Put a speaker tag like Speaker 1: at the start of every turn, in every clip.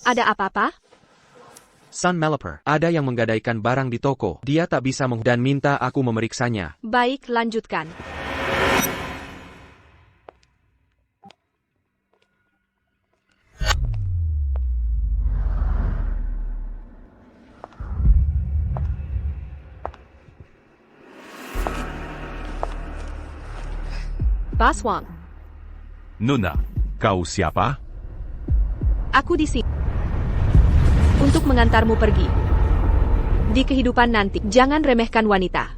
Speaker 1: Ada apa-apa?
Speaker 2: Sun Meliper, ada yang menggadaikan barang di toko. Dia tak bisa dan minta aku memeriksanya.
Speaker 1: Baik, lanjutkan. Boss Wang,
Speaker 3: Nona, kau siapa?
Speaker 1: aku di sini untuk mengantarmu pergi. Di kehidupan nanti, jangan remehkan wanita.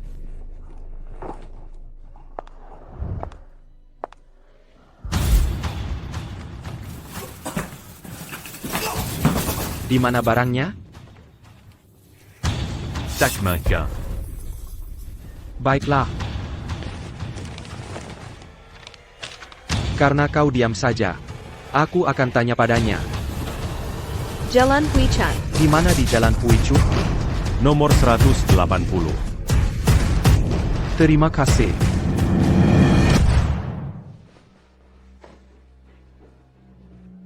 Speaker 2: Di mana barangnya?
Speaker 3: Tak mannequin.
Speaker 2: Baiklah. Karena kau diam saja, aku akan tanya padanya.
Speaker 1: Jalan Hui Chan.
Speaker 2: Di mana di Jalan Puicu?
Speaker 3: Nomor 180.
Speaker 2: Terima kasih.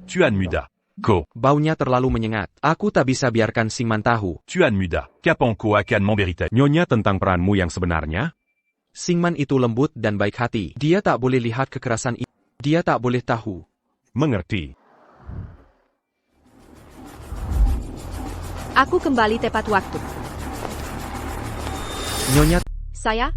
Speaker 3: Tuan Muda. Ko.
Speaker 2: Baunya terlalu menyengat. Aku tak bisa biarkan Singman tahu.
Speaker 3: Tuan Muda. Kapan ko akan memberitahu Nyonya tentang peranmu yang sebenarnya?
Speaker 2: Singman itu lembut dan baik hati. Dia tak boleh lihat kekerasan ini. Dia tak boleh tahu.
Speaker 3: Mengerti.
Speaker 1: Aku kembali tepat waktu.
Speaker 2: Nyonya,
Speaker 1: Saya?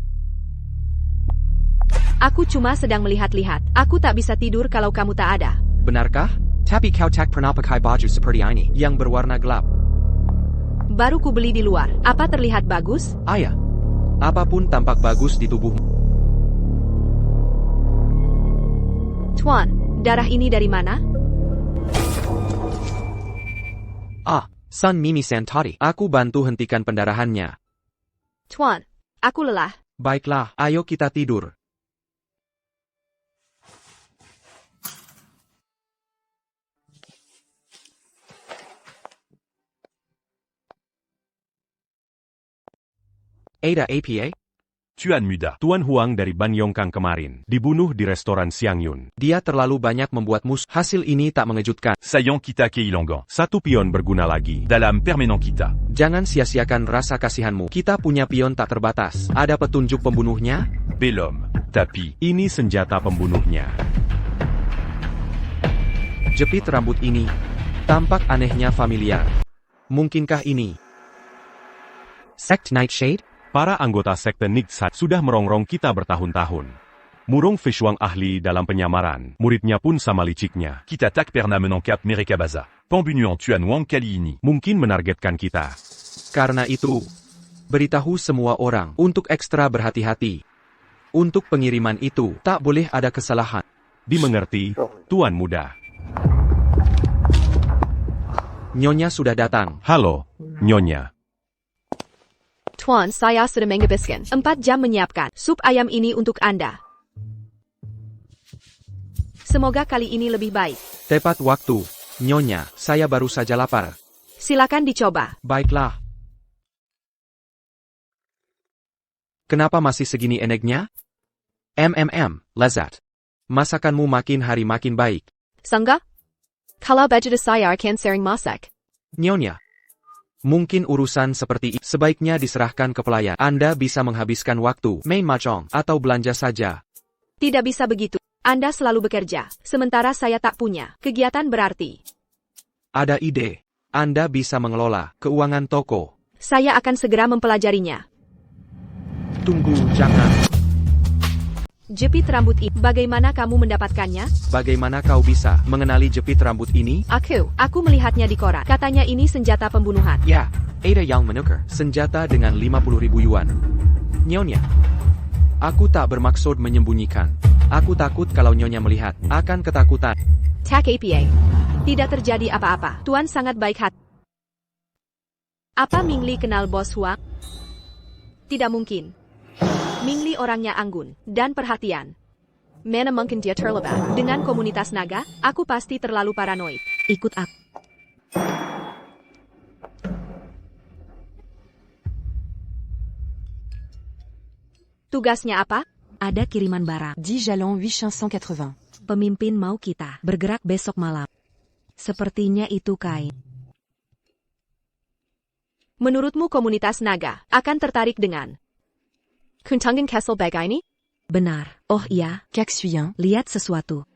Speaker 1: Aku cuma sedang melihat-lihat. Aku tak bisa tidur kalau kamu tak ada.
Speaker 2: benarkah? Tapi kau tak pernah pakai baju seperti ini, yang berwarna gelap.
Speaker 1: Baru ku beli di luar. Apa terlihat bagus?
Speaker 2: Ayah, apapun tampak bagus di tubuhmu.
Speaker 1: Tuan, darah ini dari mana?
Speaker 2: Sun Mimi Santari. Aku bantu hentikan pendarahannya.
Speaker 1: Tuan, aku lelah.
Speaker 2: Baiklah, ayo kita tidur. Ada APA?
Speaker 3: Tuan Muda. Tuan Huang dari Ban Yongkang kemarin dibunuh di restoran Siang Yun.
Speaker 2: Dia terlalu banyak membuat musuh. Hasil ini tak mengejutkan.
Speaker 3: Sayang kita kehilangan. Satu pion berguna lagi dalam permainan kita.
Speaker 2: Jangan sia-siakan rasa kasihanmu. Kita punya pion tak terbatas. Ada petunjuk pembunuhnya?
Speaker 3: Belum. Tapi, ini senjata pembunuhnya.
Speaker 2: Jepit rambut ini tampak anehnya familiar. Mungkinkah ini Sect Nightshade?
Speaker 3: Para anggota sekte Nightsat sudah merongrong kita bertahun-tahun. Murung Fishwang ahli dalam penyamaran. Muridnya pun sama liciknya. Kita tak pernah menangkap mereka baza. Pembunuhan Tuan Wang kali ini mungkin menargetkan kita.
Speaker 2: Karena itu, beritahu semua orang untuk ekstra berhati-hati. Untuk pengiriman itu, tak boleh ada kesalahan.
Speaker 3: Dimengerti, Tuan Muda.
Speaker 2: Nyonya sudah datang.
Speaker 3: Halo, Nyonya.
Speaker 1: Tuan, saya sudah menghabiskan 4 jam menyiapkan sup ayam ini untuk Anda. Semoga kali ini lebih baik.
Speaker 2: Tepat waktu. Nyonya, saya baru saja lapar.
Speaker 1: Silakan dicoba.
Speaker 2: Baiklah. Kenapa masih segini enaknya? Lezat. Masakanmu makin hari makin baik.
Speaker 1: Sangga? Kalau budget saya akan sering masak.
Speaker 2: Nyonya. Mungkin urusan seperti ini sebaiknya diserahkan ke pelayan. Anda bisa menghabiskan waktu main mahjong atau belanja saja.
Speaker 1: Tidak bisa begitu. Anda selalu bekerja, sementara saya tak punya kegiatan berarti.
Speaker 2: Ada ide. Anda bisa mengelola keuangan toko.
Speaker 1: Saya akan segera mempelajarinya.
Speaker 2: Tunggu, jangan.
Speaker 1: Jepit rambut ini, bagaimana kamu mendapatkannya?
Speaker 2: Bagaimana kau bisa mengenali jepit rambut ini?
Speaker 1: Aku melihatnya di koran. Katanya ini senjata pembunuhan.
Speaker 2: Ya, ada yang menukar senjata dengan 50.000 yuan. Nyonya, aku tak bermaksud menyembunyikan. Aku takut kalau Nyonya melihat, akan ketakutan.
Speaker 1: Tak APA. Tidak terjadi apa-apa. Tuan sangat baik hati. Apa Mingli kenal Bos Huang? Tidak mungkin. Mingli orangnya anggun dan perhatian. Mana mungkin dia terlibat dengan komunitas naga? Aku pasti terlalu paranoid. Ikut aku. Tugasnya apa?
Speaker 4: Ada kiriman barang. 10 jalon 880. Pemimpin mau kita bergerak besok malam. Sepertinya itu kain.
Speaker 1: Menurutmu komunitas naga akan tertarik dengan Kuntungan Castle bag ini?
Speaker 4: Benar. Oh iya,
Speaker 5: Caxuyen.
Speaker 4: lihat sesuatu.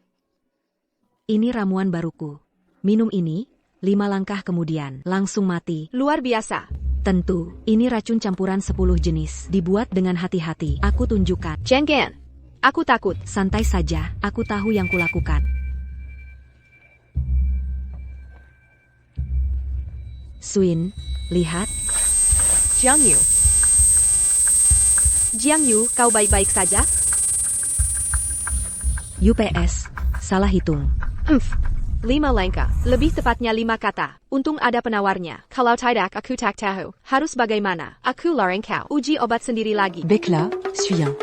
Speaker 4: Ini ramuan baruku. Minum ini, 5 langkah kemudian, langsung mati.
Speaker 1: Luar biasa.
Speaker 4: Tentu, ini racun campuran 10 jenis. Dibuat dengan hati-hati. Aku tunjukkan.
Speaker 1: Jenggen. Aku takut.
Speaker 4: Santai saja, aku tahu yang kulakukan. Swin, lihat.
Speaker 1: Jiang Yu. Jiang Yu, kau baik-baik saja?
Speaker 4: UPS, salah hitung.
Speaker 1: 5 langkah, lebih tepatnya 5 kata. Untung ada penawarnya. Kalau tidak aku tak tahu. Harus bagaimana? Aku larang kau. Uji obat sendiri lagi.
Speaker 5: Bekla, Suyen.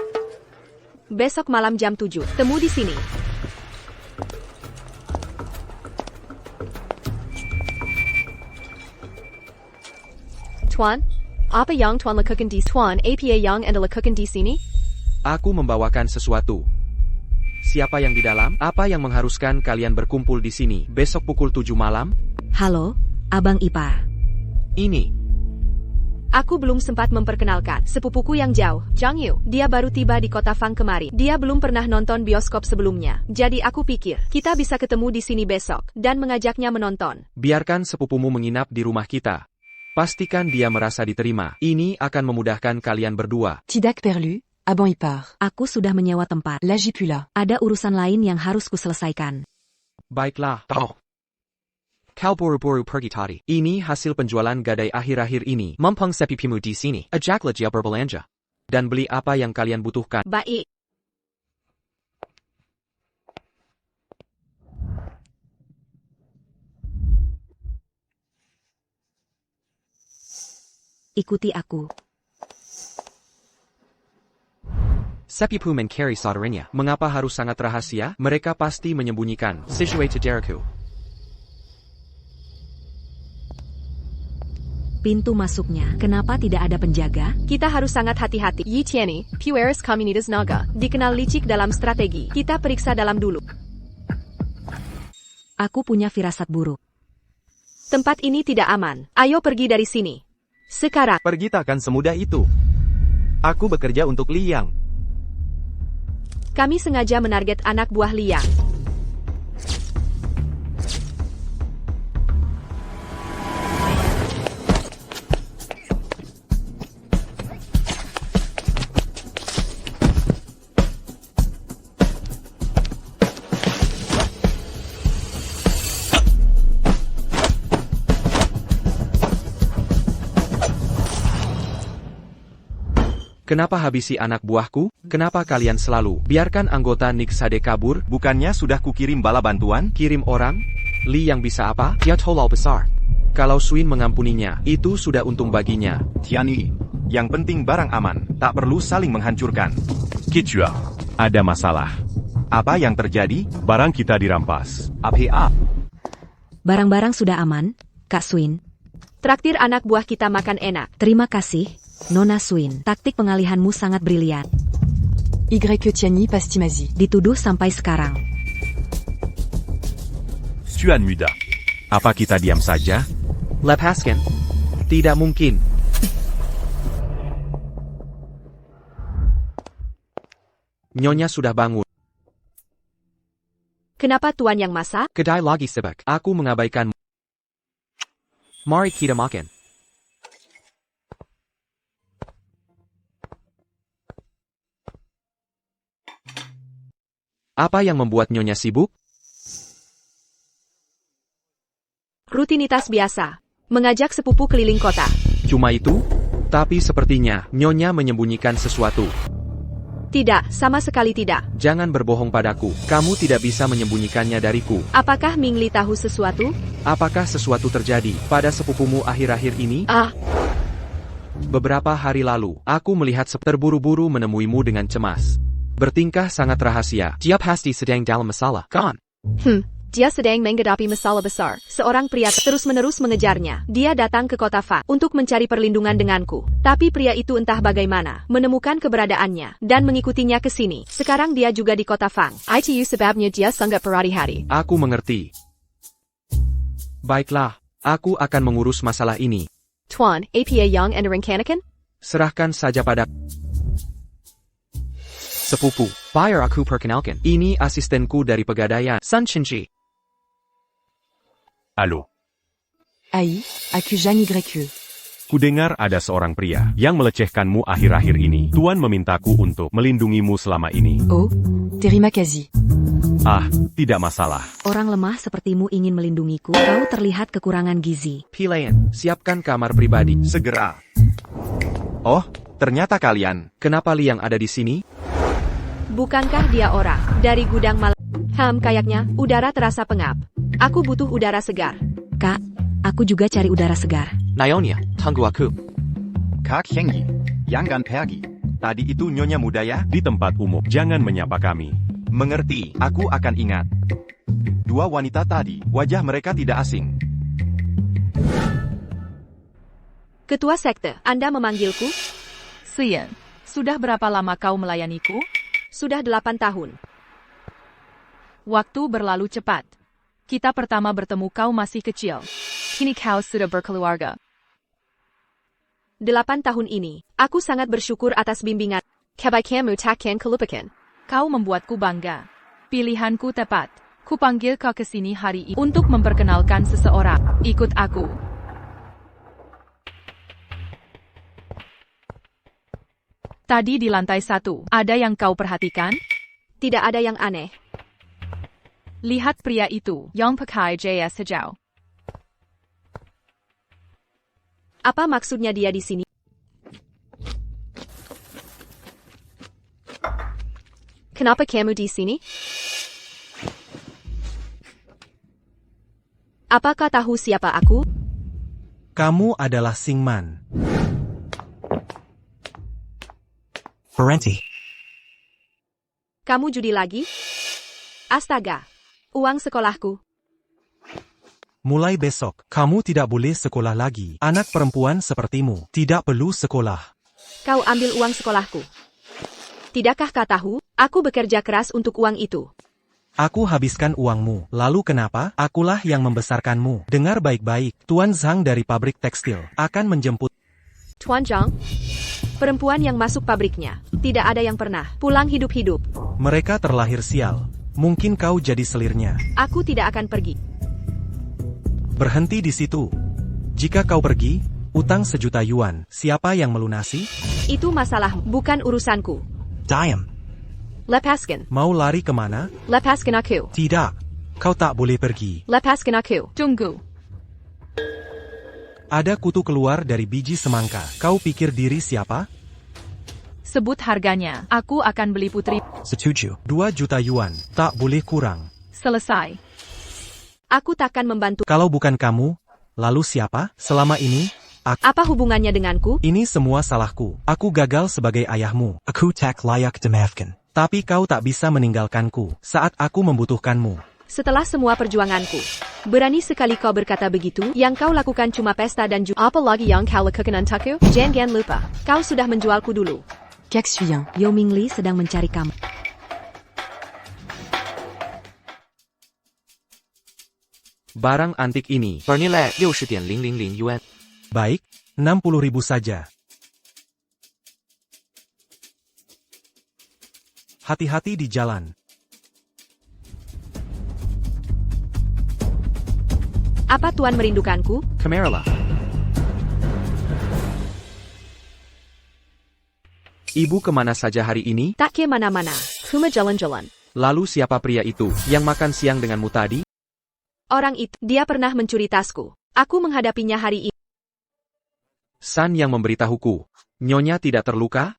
Speaker 1: Besok malam jam 7. Temu di sini. Tuan, apa yang Tuan lakukan di Tuan? Apa yang Anda lakukan di sini?
Speaker 2: Aku membawakan sesuatu. Siapa yang di dalam? Apa yang mengharuskan kalian berkumpul di sini besok pukul 7 malam?
Speaker 4: Halo, Abang Ipar.
Speaker 2: Ini.
Speaker 1: Aku belum sempat memperkenalkan sepupuku yang jauh, Jiang Yu. Dia baru tiba di kota Fang kemarin. Dia belum pernah nonton bioskop sebelumnya. Jadi aku pikir, kita bisa ketemu di sini besok, dan mengajaknya menonton.
Speaker 2: Biarkan sepupumu menginap di rumah kita. Pastikan dia merasa diterima. Ini akan memudahkan kalian berdua.
Speaker 5: Tidak perlu, Abang Ipar.
Speaker 4: Aku sudah menyewa tempat.
Speaker 5: Lagipula.
Speaker 4: Ada urusan lain yang harus kuselesaikan.
Speaker 2: Baiklah. Kau buru-buru pergi tadi. Ini hasil penjualan gadai akhir-akhir ini. Mumpung sepipimu di sini. Ajaklah dia berbelanja. Dan beli apa yang kalian butuhkan.
Speaker 1: Baik.
Speaker 4: Ikuti aku.
Speaker 2: Sepipu mencari saudaranya. Mengapa harus sangat rahasia? Mereka pasti menyembunyikan sesuatu dariku.
Speaker 4: Pintu masuknya, kenapa tidak ada penjaga?
Speaker 1: Kita harus sangat hati-hati. Yi Tianyi, Pueris Komunitas Naga, dikenal licik dalam strategi. Kita periksa dalam dulu.
Speaker 4: Aku punya firasat buruk.
Speaker 1: Tempat ini tidak aman. Ayo pergi dari sini. Sekarang.
Speaker 6: Pergi takkan semudah itu. Aku bekerja untuk Liang.
Speaker 1: Kami sengaja menarget anak buah Liang.
Speaker 2: Kenapa habisi anak buahku? Kenapa kalian selalu biarkan anggota Niksade kabur?
Speaker 6: Bukannya sudah kukirim bala bantuan?
Speaker 2: Kirim orang? Li yang bisa apa? Dia tolol besar. Kalau Swin mengampuninya, itu sudah untung baginya.
Speaker 6: Tianyi, yang penting barang aman. Tak perlu saling menghancurkan.
Speaker 3: Kichua. Ada masalah.
Speaker 6: Apa yang terjadi?
Speaker 3: Barang kita dirampas.
Speaker 6: Apa?
Speaker 4: Barang-barang sudah aman, Kak Swin.
Speaker 1: Traktir anak buah kita makan enak.
Speaker 4: Terima kasih, Nona Swin. Taktik pengalihanmu sangat brilian.
Speaker 5: Y. Tianyi Pastimazi.
Speaker 4: Dituduh sampai sekarang.
Speaker 3: Tuan Muda.
Speaker 2: Apa kita diam saja? Lepaskan. Tidak mungkin. Nyonya sudah bangun.
Speaker 1: Kenapa Tuan yang masak?
Speaker 2: Kedai lagi sibuk. Aku mengabaikan. Mari kita makan. Apa yang membuat Nyonya sibuk?
Speaker 1: Rutinitas biasa. Mengajak sepupu keliling kota.
Speaker 2: Cuma itu? Tapi sepertinya Nyonya menyembunyikan sesuatu.
Speaker 1: Tidak, sama sekali tidak.
Speaker 2: Jangan berbohong padaku. Kamu tidak bisa menyembunyikannya dariku.
Speaker 1: Apakah Mingli tahu sesuatu?
Speaker 2: Apakah sesuatu terjadi pada sepupumu akhir-akhir ini? Beberapa hari lalu, aku melihat terburu-buru menemuimu dengan cemas. Bertingkah sangat rahasia. Dia pasti sedang dalam masalah, kan?
Speaker 1: Dia sedang menghadapi masalah besar. Seorang pria terus-menerus mengejarnya. Dia datang ke kota Fa untuk mencari perlindungan denganku. Tapi pria itu entah bagaimana menemukan keberadaannya dan mengikutinya ke sini. Sekarang dia juga di kota Fang. Itu sebabnya dia sangat berhati-hati.
Speaker 2: Aku mengerti. Baiklah, aku akan mengurus masalah ini.
Speaker 1: Tuan, apa yang Anda rencanakan?
Speaker 2: Serahkan saja pada sepupu. Biar aku perkenalkan. Ini asistenku dari Pegadaian, Sun Chinji.
Speaker 3: Halo.
Speaker 5: AI, Akujan YE.
Speaker 3: Kudengar ada seorang pria yang melecehkanmu akhir-akhir ini. Tuan memintaku untuk melindungimu selama ini.
Speaker 5: Oh, Terima kasih.
Speaker 3: Ah, tidak masalah.
Speaker 4: Orang lemah sepertimu ingin melindungiku, kau terlihat kekurangan gizi.
Speaker 2: Pilayan, siapkan kamar pribadi.
Speaker 6: Segera. Oh, ternyata kalian.
Speaker 2: Kenapa Liang ada di sini?
Speaker 1: Bukankah dia orang dari gudang mal? Kayaknya udara terasa pengap. Aku butuh udara segar.
Speaker 4: Kak, aku juga cari udara segar.
Speaker 2: Naonya, tunggu aku.
Speaker 6: Kak Hengyi, Yanggan Pergi. Tadi itu nyonya muda ya?
Speaker 3: Di tempat umum, jangan menyapa kami.
Speaker 6: Mengerti, aku akan ingat. Dua wanita tadi, wajah mereka tidak asing.
Speaker 1: Ketua sekte, Anda memanggilku?
Speaker 7: Sian, sudah berapa lama kau melayaniku?
Speaker 1: Sudah 8 tahun.
Speaker 7: Waktu berlalu cepat. Kita pertama bertemu kau masih kecil. Kini kau sudah berkeluarga.
Speaker 1: 8 tahun ini, aku sangat bersyukur atas bimbingan. Kebaikanmu takkan kelupakan.
Speaker 7: Kau membuatku bangga. Pilihanku tepat. Kupanggil kau ke sini hari ini untuk memperkenalkan seseorang. Ikut aku. Tadi di lantai 1, ada yang kau perhatikan?
Speaker 1: Tidak ada yang aneh.
Speaker 7: Lihat pria itu, yang pakai jas hijau.
Speaker 1: Apa maksudnya dia di sini? Kenapa kamu di sini? Apakah tahu siapa aku?
Speaker 8: Kamu adalah Singman. Parenti.
Speaker 1: Kamu judi lagi? Astaga. Uang sekolahku.
Speaker 8: Mulai besok, kamu tidak boleh sekolah lagi. Anak perempuan sepertimu tidak perlu sekolah.
Speaker 1: Kau ambil uang sekolahku. Tidakkah kau tahu, aku bekerja keras untuk uang itu.
Speaker 8: Aku habiskan uangmu. Lalu kenapa? Akulah yang membesarkanmu. Dengar baik-baik, Tuan Zhang dari pabrik tekstil akan menjemput.
Speaker 1: Tuan Zhang, perempuan yang masuk pabriknya, tidak ada yang pernah pulang hidup-hidup.
Speaker 8: Mereka terlahir sial. Mungkin kau jadi selirnya.
Speaker 1: Aku tidak akan pergi.
Speaker 8: Berhenti di situ. Jika kau pergi, utang 1.000.000 yuan, siapa yang melunasi?
Speaker 1: Itu masalahmu, bukan urusanku.
Speaker 8: Diam.
Speaker 1: Lepaskan.
Speaker 8: Mau lari kemana?
Speaker 1: Lepaskan aku.
Speaker 8: Tidak. Kau tak boleh pergi.
Speaker 1: Lepaskan aku.
Speaker 7: Tunggu.
Speaker 8: Ada kutu keluar dari biji semangka. Kau pikir diri siapa?
Speaker 7: Sebut harganya. Aku akan beli putri.
Speaker 8: Setuju. 2 juta yuan. Tak boleh kurang.
Speaker 7: Selesai.
Speaker 1: Aku takkan membantu.
Speaker 8: Kalau bukan kamu, lalu siapa? Selama ini,
Speaker 1: Apa hubungannya denganku?
Speaker 8: ini semua salahku. Aku gagal sebagai ayahmu. Aku tak layak dimaafkan. Tapi kau tak bisa meninggalkanku saat aku membutuhkanmu.
Speaker 1: Setelah semua perjuanganku, berani sekali kau berkata begitu? Yang kau lakukan cuma pesta dan apalagi yang kau lakukan untukku? Jangan lupa, kau sudah menjualku dulu.
Speaker 5: Kak Suyan.
Speaker 4: Yao Mingli sedang mencari kamu.
Speaker 2: Barang antik ini bernilai 60.000 yuan.
Speaker 8: Baik, 60.000 saja. Hati-hati di jalan.
Speaker 1: Apa Tuan merindukanku?
Speaker 2: Kameralah. Ibu kemana saja hari ini?
Speaker 1: Tak ke mana-mana, cuma jalan-jalan.
Speaker 2: Lalu siapa pria itu yang makan siang denganmu tadi?
Speaker 1: Orang itu, dia pernah mencuri tasku. Aku menghadapinya hari ini.
Speaker 2: San yang memberitahuku. Nyonya tidak terluka?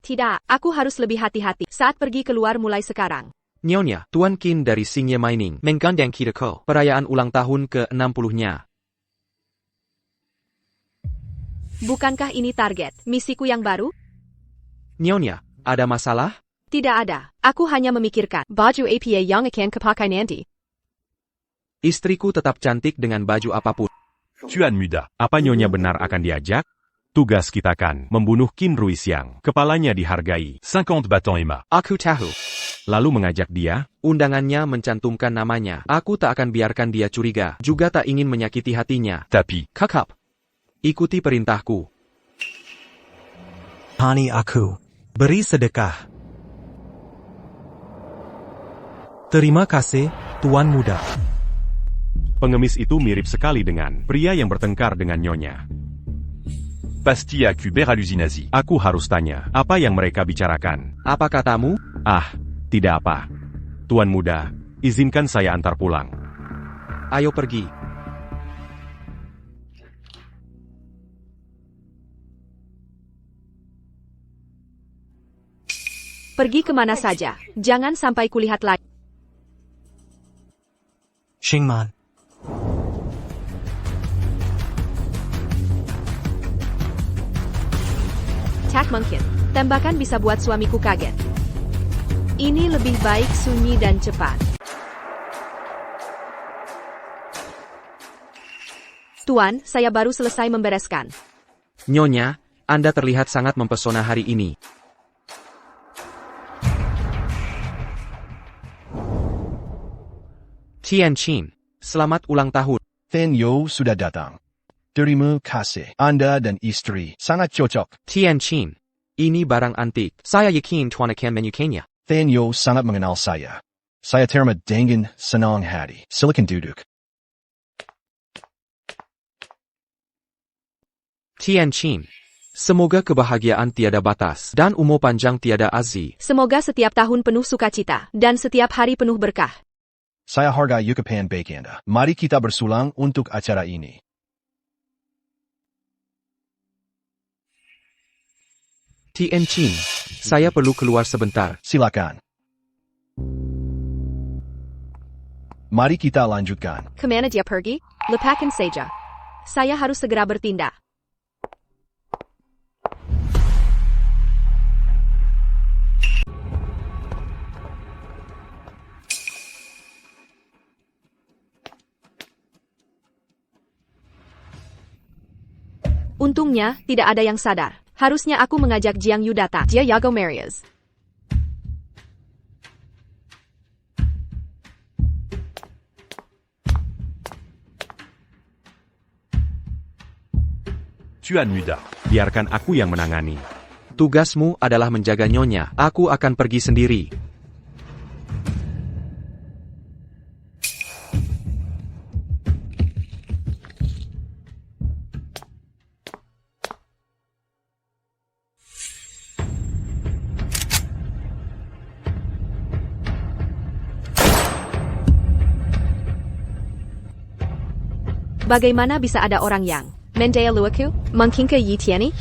Speaker 1: Tidak, aku harus lebih hati-hati saat pergi keluar mulai sekarang.
Speaker 2: Nyonya, Tuan Qin dari Xingye Mining menggandeng kita ke perayaan ulang tahun ke-60-nya.
Speaker 1: Bukankah ini target misiku yang baru?
Speaker 2: Nyonya, ada masalah?
Speaker 1: Tidak ada. Aku hanya memikirkan baju apa yang akan kepakai nanti.
Speaker 2: Istriku tetap cantik dengan baju apapun.
Speaker 3: Tuan muda, apa nyonya benar akan diajak? Tugas kita kan membunuh Qin Ruixiang. Kepalanya dihargai 50 batang emas.
Speaker 2: Aku tahu.
Speaker 3: lalu mengajak dia.
Speaker 2: Undangannya mencantumkan namanya. Aku tak akan biarkan dia curiga. Juga tak ingin menyakiti hatinya.
Speaker 3: Tapi,
Speaker 2: Kakap. Ikuti perintahku.
Speaker 8: Hani aku. Beri sedekah. Terima kasih, Tuan Muda.
Speaker 3: pengemis itu mirip sekali dengan pria yang bertengkar dengan nyonya. Pasti aku berhalusinasi. Aku harus tanya, apa yang mereka bicarakan?
Speaker 2: Apa katamu?
Speaker 3: Ah, tidak apa. Tuan Muda, izinkan saya antar pulang.
Speaker 2: Ayo pergi.
Speaker 1: Pergi kemana saja. Jangan sampai kulihat lagi.
Speaker 8: Xingman.
Speaker 1: Tak mungkin. Tembakan bisa buat suamiku kaget. Ini lebih baik sunyi dan cepat. Tuan, saya baru selesai membereskan.
Speaker 2: Nyonya, Anda terlihat sangat mempesona hari ini. Tian Qin, selamat ulang tahun.
Speaker 9: Fan Yo sudah datang. Terima kasih. Anda dan istri sangat cocok.
Speaker 2: Tian Qin, ini barang antik. Saya yakin Tuan akan menyukainya.
Speaker 9: Fan Yo sangat mengenal saya. Saya terima dengan senang hati. Silakan duduk.
Speaker 2: Tian Qin, semoga kebahagiaan tiada batas dan umur panjang tiada azi.
Speaker 1: Semoga setiap tahun penuh sukacita dan setiap hari penuh berkah.
Speaker 9: Saya hargai ucapan baik Anda. Mari kita bersulang untuk acara ini.
Speaker 2: Tian Qin, saya perlu keluar sebentar.
Speaker 9: Silakan. Mari kita lanjutkan.
Speaker 1: Kemana dia pergi? Lupakan saja. Saya harus segera bertindak. Untungnya, tidak ada yang sadar. Harusnya aku mengajak Jiang Yu datang. Dia Yago Marius.
Speaker 3: Tuan Muda, biarkan aku yang menangani.
Speaker 2: Tugasmu adalah menjaga nyonya. Aku akan pergi sendiri.
Speaker 1: Bagaimana bisa ada orang yang mendaya luaku, mengkingke Yi Tiani?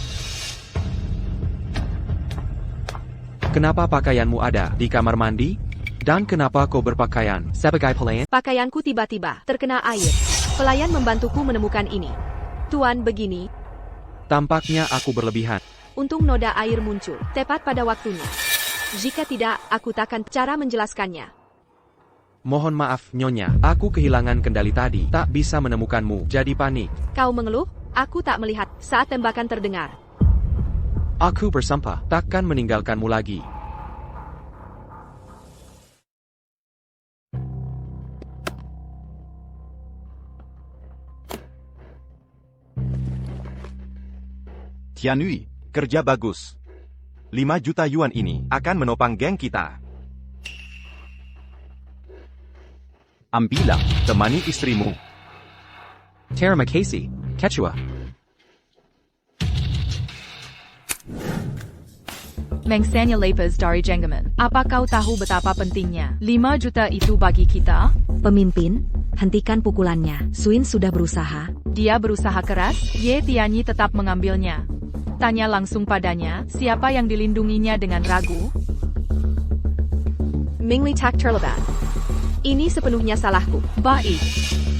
Speaker 2: Kenapa pakaianmu ada di kamar mandi? Dan kenapa kau berpakaian sebagai pelayan?
Speaker 1: Pakaianku tiba-tiba terkena air. Pelayan membantuku menemukan ini. Tuan, begini.
Speaker 2: Tampaknya aku berlebihan.
Speaker 1: Untung noda air muncul tepat pada waktunya. Jika tidak, aku takkan cara menjelaskannya.
Speaker 2: Mohon maaf, Nyonya. Aku kehilangan kendali tadi. Tak bisa menemukanmu. Jadi panik.
Speaker 1: Kau mengeluh? Aku tak melihat saat tembakan terdengar.
Speaker 2: Aku bersumpah, takkan meninggalkanmu lagi.
Speaker 6: Tianui, kerja bagus. 5 juta yuan ini akan menopang geng kita. Ambillah, temani istrimu.
Speaker 2: Terima kasih, Ketua.
Speaker 7: Mengsanya lepas dari Jenggaman. Apa kau tahu betapa pentingnya 5 juta itu bagi kita?
Speaker 4: Pemimpin, hentikan pukulannya. Suin sudah berusaha.
Speaker 7: Dia berusaha keras, Ye Tianyi tetap mengambilnya. Tanya langsung padanya, siapa yang dilindunginya dengan ragu?
Speaker 1: Mingli tak terlibat. Ini sepenuhnya salahku.
Speaker 7: Baik.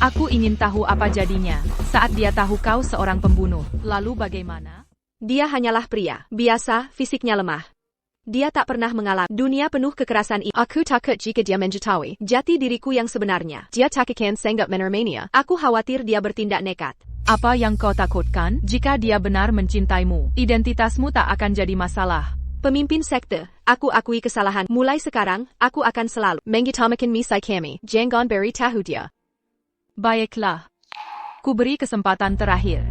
Speaker 7: Aku ingin tahu apa jadinya saat dia tahu kau seorang pembunuh. Lalu bagaimana?
Speaker 1: Dia hanyalah pria, biasa, fisiknya lemah. Dia tak pernah mengalami dunia penuh kekerasan ini. Aku takut jika dia menjetahui jati diriku yang sebenarnya. Dia tak akan sanggup menermania. Aku khawatir dia bertindak nekat.
Speaker 7: Apa yang kau takutkan? Jika dia benar mencintaimu, identitasmu tak akan jadi masalah.
Speaker 1: Pemimpin sekte, aku akui kesalahan. Mulai sekarang, aku akan selalu mengutamakan misi kami. Jangan beri tahu dia.
Speaker 7: Baiklah. Ku beri kesempatan terakhir.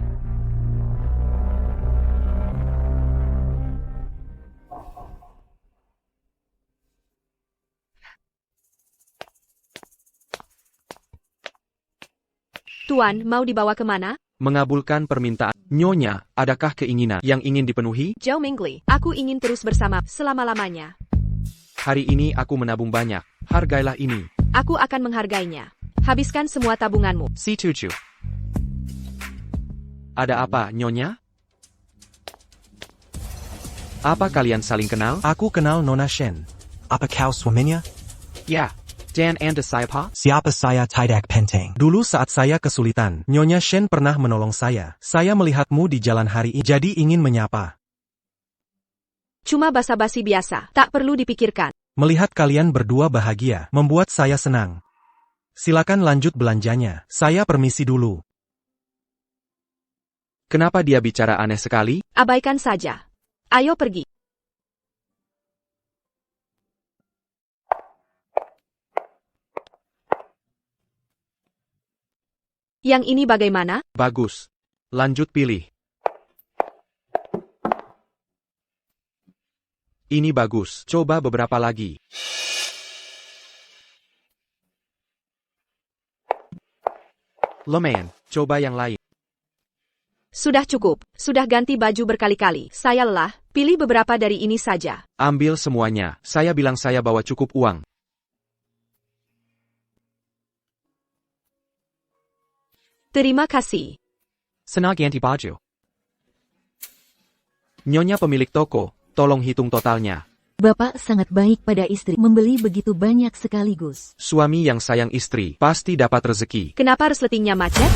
Speaker 1: Tuan, mau dibawa kemana?
Speaker 2: Mengabulkan permintaan. Nyonya, adakah keinginan yang ingin dipenuhi?
Speaker 1: Zhou Mingli, aku ingin terus bersama selama-lamanya.
Speaker 2: Hari ini aku menabung banyak. Hargailah ini.
Speaker 1: Aku akan menghargainya. Habiskan semua tabunganmu.
Speaker 2: Si Tuju. Ada apa, Nyonya? Apa kalian saling kenal?
Speaker 8: Aku kenal Nona Shen.
Speaker 10: Apa kau suaminya?
Speaker 2: Ya. Dan Anda saya pa?
Speaker 10: Siapa saya Tidak Penting?
Speaker 8: Dulu saat saya kesulitan, Nyonya Shen pernah menolong saya. Saya melihatmu di jalan hari ini, jadi ingin menyapa.
Speaker 1: Cuma basa-basi biasa, tak perlu dipikirkan.
Speaker 8: Melihat kalian berdua bahagia, membuat saya senang. Silakan lanjut belanjanya, saya permisi dulu.
Speaker 2: Kenapa dia bicara aneh sekali?
Speaker 1: Abaikan saja. Ayo pergi. Yang ini bagaimana?
Speaker 2: Bagus. Lanjut pilih. Ini bagus. Coba beberapa lagi. Lumayan. Coba yang lain.
Speaker 1: Sudah cukup. Sudah ganti baju berkali-kali. Saya lelah. Pilih beberapa dari ini saja.
Speaker 2: Ambil semuanya. Saya bilang saya bawa cukup uang.
Speaker 1: Terima kasih.
Speaker 2: Senang ganti baju. Nyonya pemilik toko, tolong hitung totalnya.
Speaker 11: Bapak sangat baik pada istri, membeli begitu banyak sekaligus.
Speaker 2: Suami yang sayang istri, pasti dapat rezeki.
Speaker 1: Kenapa resletingnya macet?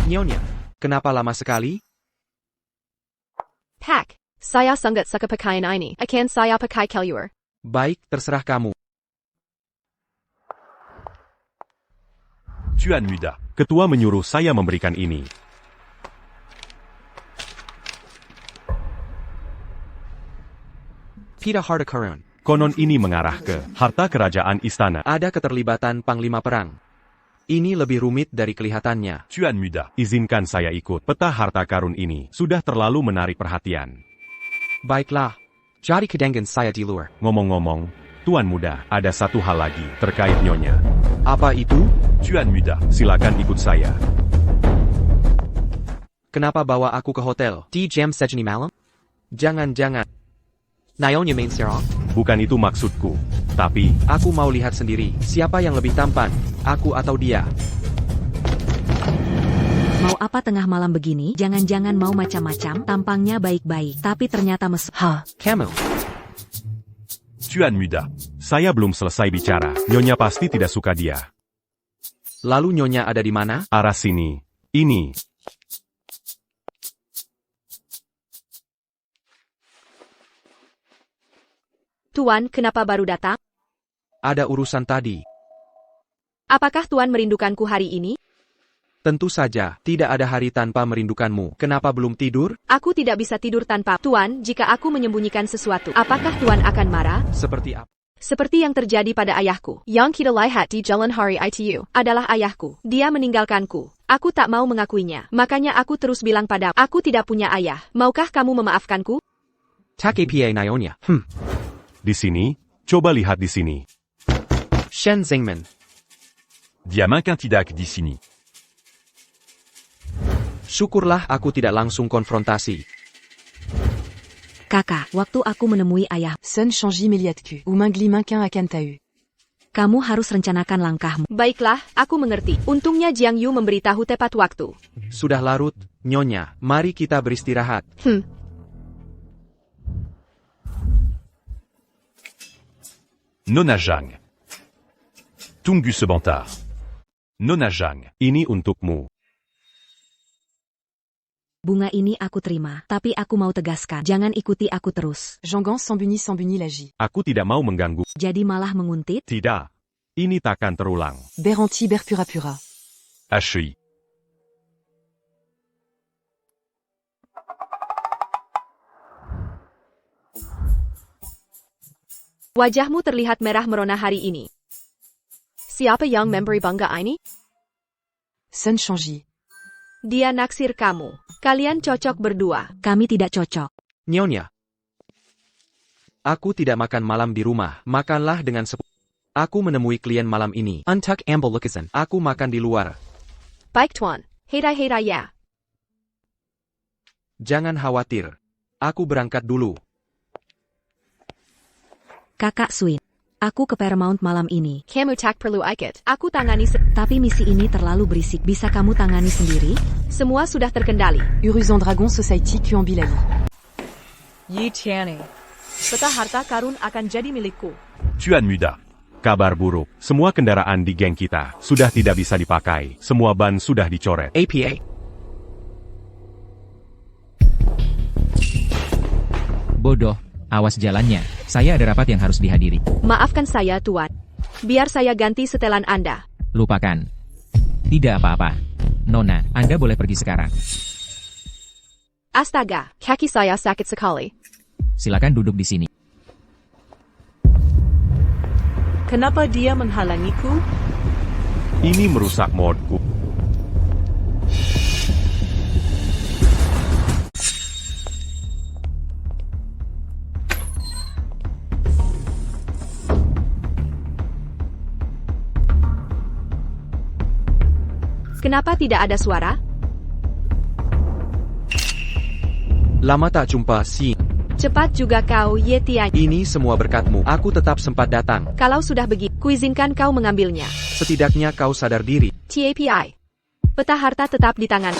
Speaker 2: Nyonya, kenapa lama sekali?
Speaker 1: Pak, saya sangat suka pakaian ini. Akan saya pakai keluar.
Speaker 2: Baik, terserah kamu.
Speaker 3: Tuan Muda. Ketua menyuruh saya memberikan ini.
Speaker 2: Pita harta karun.
Speaker 3: Konon ini mengarah ke harta kerajaan istana.
Speaker 2: Ada keterlibatan panglima perang. Ini lebih rumit dari kelihatannya.
Speaker 3: Tuan Muda, izinkan saya ikut. Peta harta karun ini sudah terlalu menarik perhatian.
Speaker 2: Baiklah. Jadi kedengan saya di luar.
Speaker 3: Ngomong-ngomong, Tuan Muda, ada satu hal lagi terkait Nyonya.
Speaker 2: Apa itu?
Speaker 3: Tuan Muda, silakan ikut saya.
Speaker 2: Kenapa bawa aku ke hotel? Di jam segini malam? Jangan-jangan. Nyonya main serong?
Speaker 3: Bukan itu maksudku. Tapi,
Speaker 2: aku mau lihat sendiri. Siapa yang lebih tampan? Aku atau dia?
Speaker 4: Mau apa tengah malam begini? Jangan-jangan mau macam-macam, tampangnya baik-baik, tapi ternyata
Speaker 2: Kamu.
Speaker 3: Tuan Muda, saya belum selesai bicara. Nyonya pasti tidak suka dia.
Speaker 2: Lalu Nyonya ada di mana?
Speaker 3: Arah sini. Ini.
Speaker 1: Tuan, kenapa baru datang?
Speaker 2: Ada urusan tadi.
Speaker 1: Apakah Tuan merindukanku hari ini?
Speaker 2: Tentu saja, tidak ada hari tanpa merindukanmu. Kenapa belum tidur?
Speaker 1: Aku tidak bisa tidur tanpa Tuan jika aku menyembunyikan sesuatu. Apakah Tuan akan marah?
Speaker 2: Seperti apa?
Speaker 1: Seperti yang terjadi pada ayahku. Yang kita lihat di jalan hari itu adalah ayahku. Dia meninggalkanku. Aku tak mau mengakuinya. Makanya aku terus bilang pada aku tidak punya ayah. Maukah kamu memaafkanku?
Speaker 2: Tak apa Nyonya.
Speaker 3: Di sini, coba lihat di sini.
Speaker 2: Shen Zingman.
Speaker 3: Dia makan tidak di sini.
Speaker 2: Syukurlah aku tidak langsung konfrontasi.
Speaker 4: Kakak, waktu aku menemui ayah,
Speaker 5: Sun changi melihatku. Ou mingli makin akan tahu.
Speaker 4: kamu harus rencanakan langkahmu.
Speaker 1: Baiklah, aku mengerti. Untungnya Jiang Yu memberitahu tepat waktu.
Speaker 2: Sudah larut, Nyonya. Mari kita beristirahat.
Speaker 3: Nona Zhang. Tunggu sebentar. Nona Zhang, ini untukmu.
Speaker 4: Bunga ini aku terima, tapi aku mau tegaskan, jangan ikuti aku terus.
Speaker 5: Jangan sembunyi lagi.
Speaker 3: Aku tidak mau mengganggu.
Speaker 4: Jadi malah menguntit?
Speaker 3: Tidak. Ini takkan terulang.
Speaker 5: Beranti berpura-pura.
Speaker 3: Ashui.
Speaker 1: Wajahmu terlihat merah merona hari ini. Siapa yang memberi bangga ini?
Speaker 5: Sun Changji.
Speaker 1: Dia naksir kamu. Kalian cocok berdua.
Speaker 4: Kami tidak cocok.
Speaker 2: Nyonya. Aku tidak makan malam di rumah. Makanlah dengan Aku menemui klien malam ini. Untuk ambil lukisan. Aku makan di luar.
Speaker 1: Baik tuan. Hera ya.
Speaker 2: Jangan khawatir. Aku berangkat dulu.
Speaker 4: Kakak Swin. Aku ke Paramount malam ini.
Speaker 1: Kamu tak perlu ikut. Aku tangani
Speaker 4: Tapi misi ini terlalu berisik. Bisa kamu tangani sendiri?
Speaker 1: semua sudah terkendali.
Speaker 5: Uruzan Dragon Society Kuan Bilali.
Speaker 7: Yi Tianni. Peta harta karun akan jadi milikku.
Speaker 3: Tuan Muda. Kabar buruk. Semua kendaraan di geng kita sudah tidak bisa dipakai. Semua ban sudah dicoret.
Speaker 2: APA.
Speaker 12: Bodoh. Awas jalannya. Saya ada rapat yang harus dihadiri.
Speaker 1: Maafkan saya, Tuan. Biar saya ganti setelan Anda.
Speaker 12: Lupakan. Tidak apa-apa. Nona, Anda boleh pergi sekarang.
Speaker 1: Astaga, kaki saya sakit sekali.
Speaker 12: Silakan duduk di sini.
Speaker 7: Kenapa dia menghalangiku?
Speaker 3: Ini merusak modku.
Speaker 1: Kenapa tidak ada suara?
Speaker 2: Lama tak jumpa, Si.
Speaker 1: Cepat juga kau, Yetian.
Speaker 2: Ini semua berkatmu. Aku tetap sempat datang.
Speaker 1: Kalau sudah begitu, kuizinkan kau mengambilnya.
Speaker 2: Setidaknya kau sadar diri.
Speaker 1: TAPI. Peta harta tetap di tangan.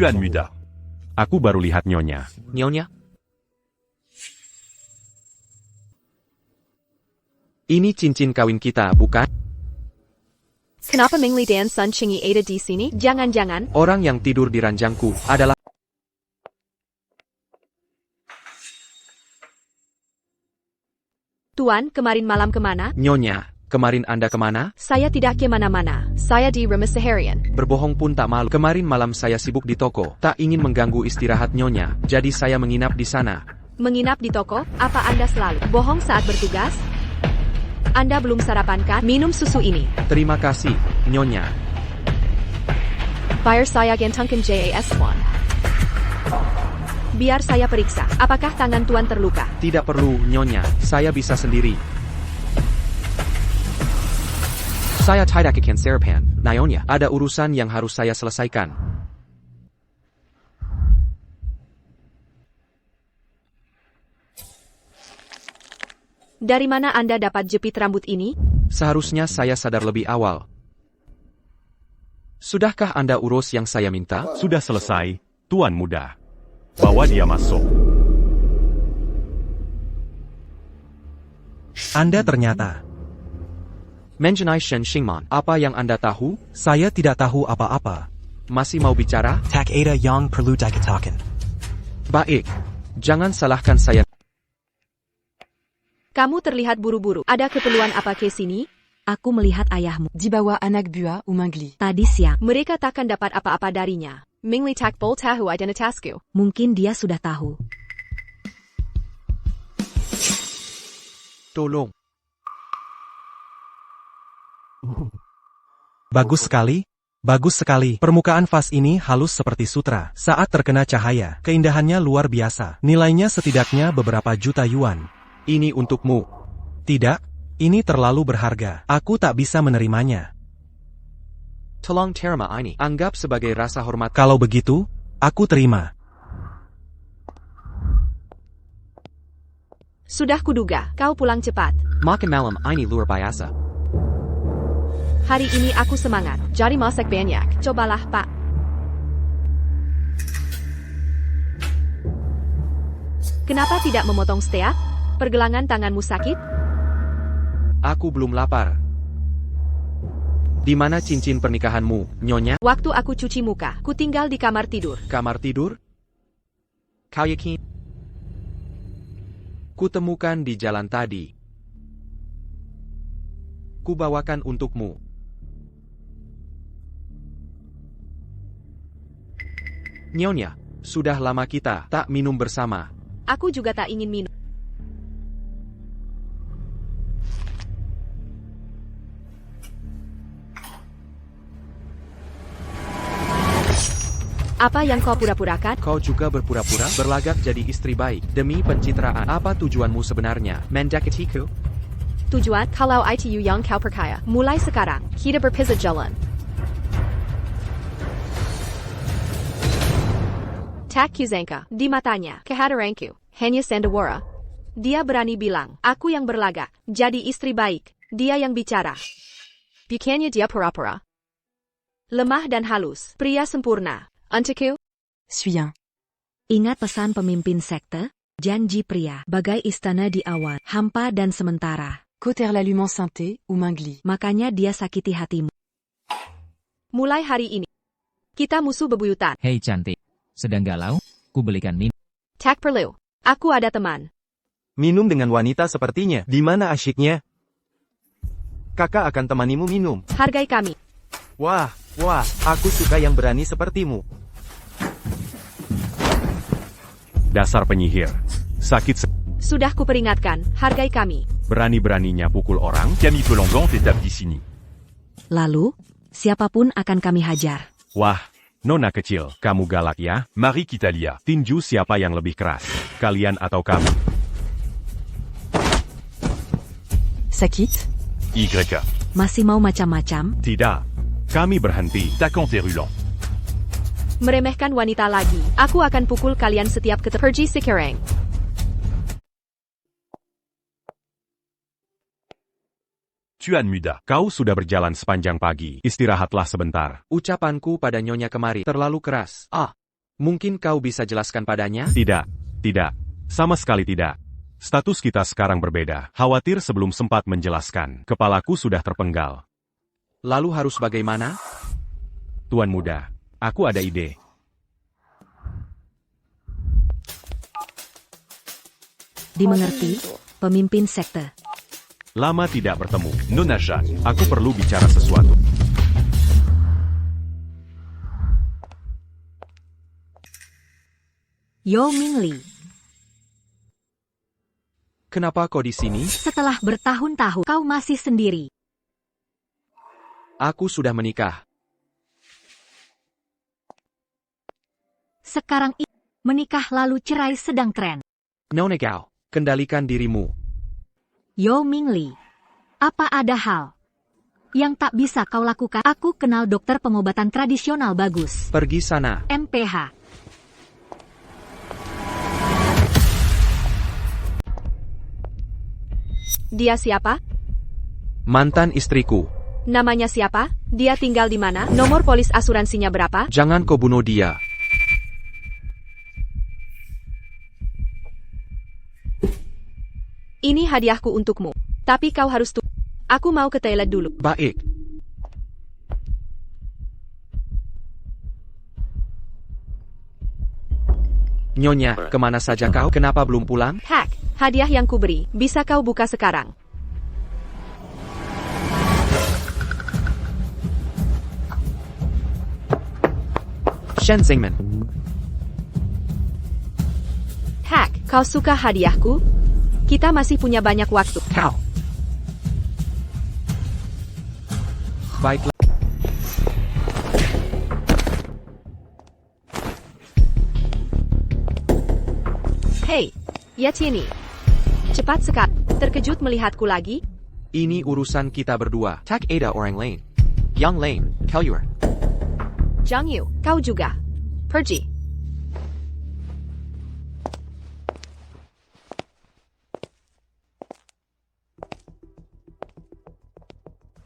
Speaker 3: Tuan Muda. Aku baru lihat Nyonya.
Speaker 2: Nyonya? Ini cincin kawin kita, bukan?
Speaker 1: Kenapa Mingli dan Sun Chingy ada di sini? Jangan-jangan
Speaker 2: Orang yang tidur di ranjangku adalah...
Speaker 1: Tuan, kemarin malam kemana?
Speaker 2: Nyonya, kemarin Anda kemana?
Speaker 1: Saya tidak kemana-mana. Saya di rumah seharian.
Speaker 2: Berbohong pun tak malu. Kemarin malam saya sibuk di toko. Tak ingin mengganggu istirahat Nyonya, jadi saya menginap di sana.
Speaker 1: Menginap di toko? Apa Anda selalu bohong saat bertugas? Anda belum sarapan kan? Minum susu ini.
Speaker 2: Terima kasih, Nyonya.
Speaker 1: Bayar saya gantungkan JAS1. Biar saya periksa. Apakah tangan Tuan terluka?
Speaker 2: Tidak perlu, Nyonya. Saya bisa sendiri. Saya tidak akan sarapan, Nyonya. Ada urusan yang harus saya selesaikan.
Speaker 1: Dari mana Anda dapat jepit rambut ini?
Speaker 2: Seharusnya saya sadar lebih awal. Sudahkah Anda urus yang saya minta?
Speaker 3: Sudah selesai, Tuan Muda. Bawa dia masuk.
Speaker 8: Anda ternyata.
Speaker 2: Mengenai Shen Xingman, apa yang Anda tahu?
Speaker 8: Saya tidak tahu apa-apa.
Speaker 2: Masih mau bicara?
Speaker 10: Tak ada yang perlu dikatakan.
Speaker 2: Baik. Jangan salahkan saya.
Speaker 1: Kamu terlihat buru-buru. Ada keperluan apa ke sini?
Speaker 4: Aku melihat ayahmu.
Speaker 5: Di bawah anak buah Umangli.
Speaker 4: Tadi siang.
Speaker 1: Mereka takkan dapat apa-apa darinya. Mingli tak bol tahu identitasku.
Speaker 4: Mungkin dia sudah tahu.
Speaker 2: Tolong.
Speaker 8: Bagus sekali. Bagus sekali. Permukaan vas ini halus seperti sutra. Saat terkena cahaya, keindahannya luar biasa. Nilainya setidaknya beberapa juta yuan.
Speaker 2: Ini untukmu.
Speaker 8: Tidak, ini terlalu berharga. Aku tak bisa menerimanya.
Speaker 2: Tolong terima ini. Anggap sebagai rasa hormat.
Speaker 8: Kalau begitu, aku terima.
Speaker 1: Sudah kuduga, kau pulang cepat.
Speaker 2: Makan malam ini luar biasa.
Speaker 1: Hari ini aku semangat, jadi masak banyak. Cobalah, Pak. Kenapa tidak memotong steak? Pergelangan tanganmu sakit?
Speaker 2: Aku belum lapar. Di mana cincin pernikahanmu, Nyonya?
Speaker 1: Waktu aku cuci muka, ku tinggal di kamar tidur.
Speaker 2: Kamar tidur? Kau yakin? Kutemukan di jalan tadi. Kubawakan untukmu. Nyonya, sudah lama kita tak minum bersama.
Speaker 1: Aku juga tak ingin minum. Apa yang kau pura-purakan?
Speaker 2: Kau juga berpura-pura berlagak jadi istri baik demi pencitraan. Apa tujuanmu sebenarnya, mendekatiku?
Speaker 1: Tujuan, kalau itu yang kau percaya. Mulai sekarang, kita berpisah jalan. Tak kuzangka, di matanya, kehadiranku, hanya sandawara. Dia berani bilang, aku yang berlagak, jadi istri baik. Dia yang bicara. Bukannya dia pura-pura. Lemah dan halus, pria sempurna. Untukku?
Speaker 5: Suis un.
Speaker 4: Ingat pesan pemimpin sekte? Janji pria, bagai istana di awan, hampa dan sementara.
Speaker 5: Cauter l'allumant synthé ou Mingli.
Speaker 4: Makanya dia sakiti hatimu.
Speaker 1: Mulai hari ini, kita musuh bebuyutan.
Speaker 12: Hei cantik, sedang galau? Ku belikan minum.
Speaker 1: Tak perlu, aku ada teman.
Speaker 6: Minum dengan wanita sepertinya. Di mana asyiknya? Kakak akan temanimu minum.
Speaker 1: Hargai kami.
Speaker 6: Wah, aku suka yang berani sepertimu.
Speaker 3: Dasar penyihir. Sakit
Speaker 1: Sudah kuperingatkan, hargai kami.
Speaker 3: berani-beraninya pukul orang. Camille Pelongan tetap di sini.
Speaker 4: Lalu, siapapun akan kami hajar.
Speaker 3: Wah, Nona kecil, kamu galak ya? Mari kita lihat. Tinju siapa yang lebih keras. Kalian atau kami?
Speaker 5: Sakit?
Speaker 3: YK.
Speaker 4: Masih mau macam-macam?
Speaker 3: Tidak. Kami berhenti. Takon terulang.
Speaker 1: Meremehkan wanita lagi. Aku akan pukul kalian setiap pergi sekarang.
Speaker 3: Tuan muda, kau sudah berjalan sepanjang pagi. Istirahatlah sebentar.
Speaker 2: Ucapanku pada Nyonya kemari terlalu keras. Mungkin kau bisa jelaskan padanya?
Speaker 3: Tidak. Sama sekali tidak. Status kita sekarang berbeda. Khawatir sebelum sempat menjelaskan. Kepalaku sudah terpenggal.
Speaker 2: Lalu harus bagaimana?
Speaker 3: Tuan muda, aku ada ide.
Speaker 4: Dimengerti, pemimpin sekte.
Speaker 3: Lama tidak bertemu. Nona Jacques, aku perlu bicara sesuatu.
Speaker 4: Yo Mingli,
Speaker 2: Kenapa kau di sini?
Speaker 4: setelah bertahun-tahun kau masih sendiri.
Speaker 2: Aku sudah menikah.
Speaker 4: Sekarang menikah lalu cerai sedang tren.
Speaker 2: Nona Gao, kendalikan dirimu.
Speaker 4: Yo Mingli, apa ada hal yang tak bisa kau lakukan? Aku kenal dokter pengobatan tradisional bagus.
Speaker 2: Pergi sana.
Speaker 4: MPH.
Speaker 1: Dia siapa?
Speaker 2: Mantan istriku.
Speaker 1: Namanya siapa? Dia tinggal di mana? Nomor polis asuransinya berapa?
Speaker 2: Jangan kau bunuh dia.
Speaker 1: Ini hadiahku untukmu. Tapi kau harus Aku mau ke toilet dulu.
Speaker 2: Baik. Nyonya, kemana saja kau? Kenapa belum pulang?
Speaker 1: Hak, hadiah yang kuberi. Bisa kau buka sekarang.
Speaker 2: Shen Zingman.
Speaker 1: Hak, kau suka hadiahku? Kita masih punya banyak waktu.
Speaker 2: Kau. Baiklah.
Speaker 1: Hei, Yatini. Cepat sekali. Terkejut melihatku lagi?
Speaker 2: Ini urusan kita berdua. Tak ada orang lain. Yang lain, Kellyur.
Speaker 1: Zhang Yu, kau juga. Pergi.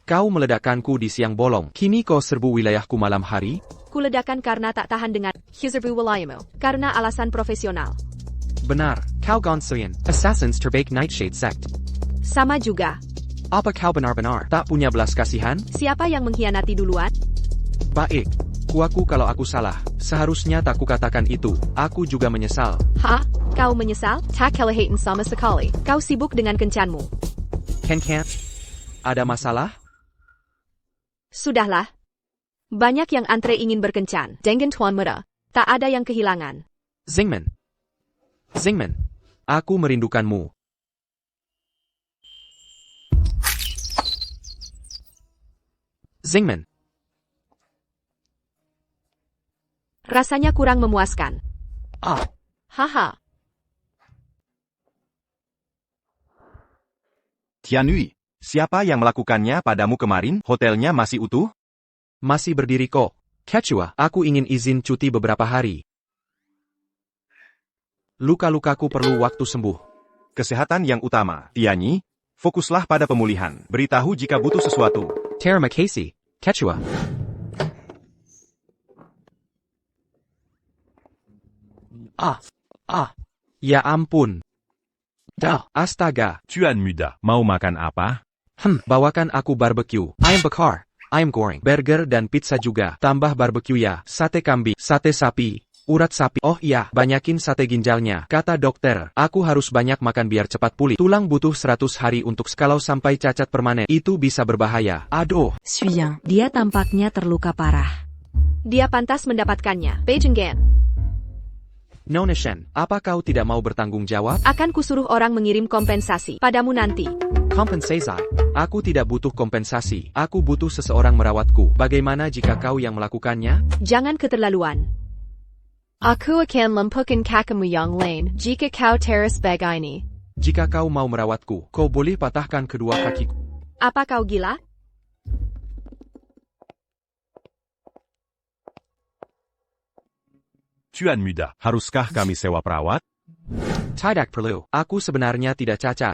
Speaker 2: Kau meledakkanku di siang bolong. Kini kau serbu wilayahku malam hari?
Speaker 1: Kuledakan karena tak tahan dengan Hizerbu wilayahmu. Karena alasan profesional.
Speaker 2: Benar, kau Gonsoyan, Assassins Terbaik Nightshade Sect.
Speaker 1: Sama juga.
Speaker 2: Apa kau benar-benar tak punya belas kasihan?
Speaker 1: Siapa yang mengkhianati duluan?
Speaker 2: Baik. Kuaku kalau aku salah. Seharusnya tak kukatakan itu. Aku juga menyesal.
Speaker 1: Hah? Kau menyesal? Tak kelihatan sama sekali. Kau sibuk dengan kencanmu.
Speaker 2: Ken. Ada masalah?
Speaker 1: Sudahlah. Banyak yang antre ingin berkencan. Dengan Tuan Muda. Tak ada yang kehilangan.
Speaker 2: Zingman. Aku merindukanmu. Zingman.
Speaker 1: Rasanya kurang memuaskan. Haha.
Speaker 6: Tianui, siapa yang melakukannya padamu kemarin? Hotelnya masih utuh?
Speaker 2: Masih berdiri kok. Quechua, aku ingin izin cuti beberapa hari. Luka-lukaku perlu waktu sembuh.
Speaker 6: Kesehatan yang utama. Tianyi, fokuslah pada pemulihan. Beritahu jika butuh sesuatu.
Speaker 2: Terima kasih, Quechua. Ya ampun. Astaga.
Speaker 3: Tuan Muda, mau makan apa?
Speaker 2: Bawakan aku barbecue. Ayam bakar, ayam goreng, burger dan pizza juga. Tambah barbecue ya. Sate kambing, sate sapi, urat sapi. Oh iya, banyakin sate ginjalnya. Kata dokter, aku harus banyak makan biar cepat pulih. Tulang butuh 100 hari untuk kalau sampai cacat permanen. Itu bisa berbahaya. Aduh.
Speaker 11: Suyang, dia tampaknya terluka parah.
Speaker 1: Dia pantas mendapatkannya. Beijinggan.
Speaker 2: Nona Shen, apa kau tidak mau bertanggung jawab?
Speaker 1: Akan kusuruh orang mengirim kompensasi padamu nanti.
Speaker 2: Kompensasi? Aku tidak butuh kompensasi. Aku butuh seseorang merawatku. Bagaimana jika kau yang melakukannya?
Speaker 1: Jangan keterlaluan. Aku akan lumpuhkan kakimu yang lain jika kau teras begini.
Speaker 2: Jika kau mau merawatku, kau boleh patahkan kedua kakiku.
Speaker 1: Apa kau gila?
Speaker 3: Tuan Muda, haruskah kami sewa perawat?
Speaker 2: Tidak perlu. Aku sebenarnya tidak cacat.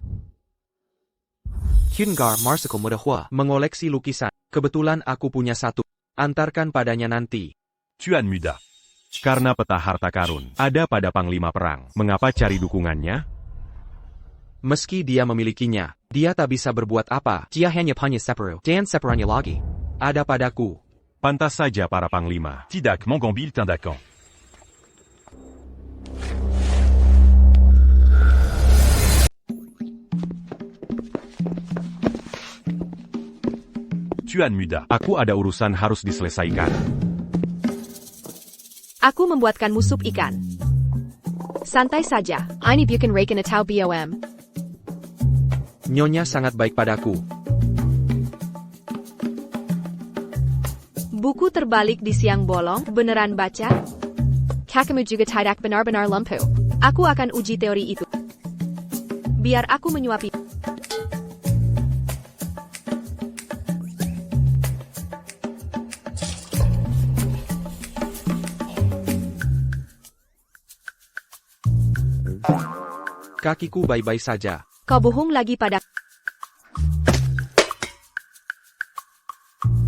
Speaker 2: Hyungar Marsical Muda Hua mengoleksi lukisan. Kebetulan aku punya satu. Antarkan padanya nanti.
Speaker 3: Tuan Muda, karena peta harta karun ada pada Panglima Perang. Mengapa cari dukungannya?
Speaker 2: Meski dia memilikinya, dia tak bisa berbuat apa. Dia hanya punya separuh. Dan separuhnya lagi ada padaku.
Speaker 3: Pantas saja para Panglima. Tidak mengambil tindakan. Tuan Muda, aku ada urusan harus diselesaikan.
Speaker 1: Aku membuatkanmu sup ikan. Santai saja. Ini bukan rekan atau BOM.
Speaker 2: Nyonya sangat baik padaku.
Speaker 1: Buku terbalik di siang bolong, beneran baca? Kakimu juga tidak benar-benar lumpuh. Aku akan uji teori itu. Biar aku menyuapi.
Speaker 2: Kakiku baik-baik saja.
Speaker 1: Kau bohong lagi pada...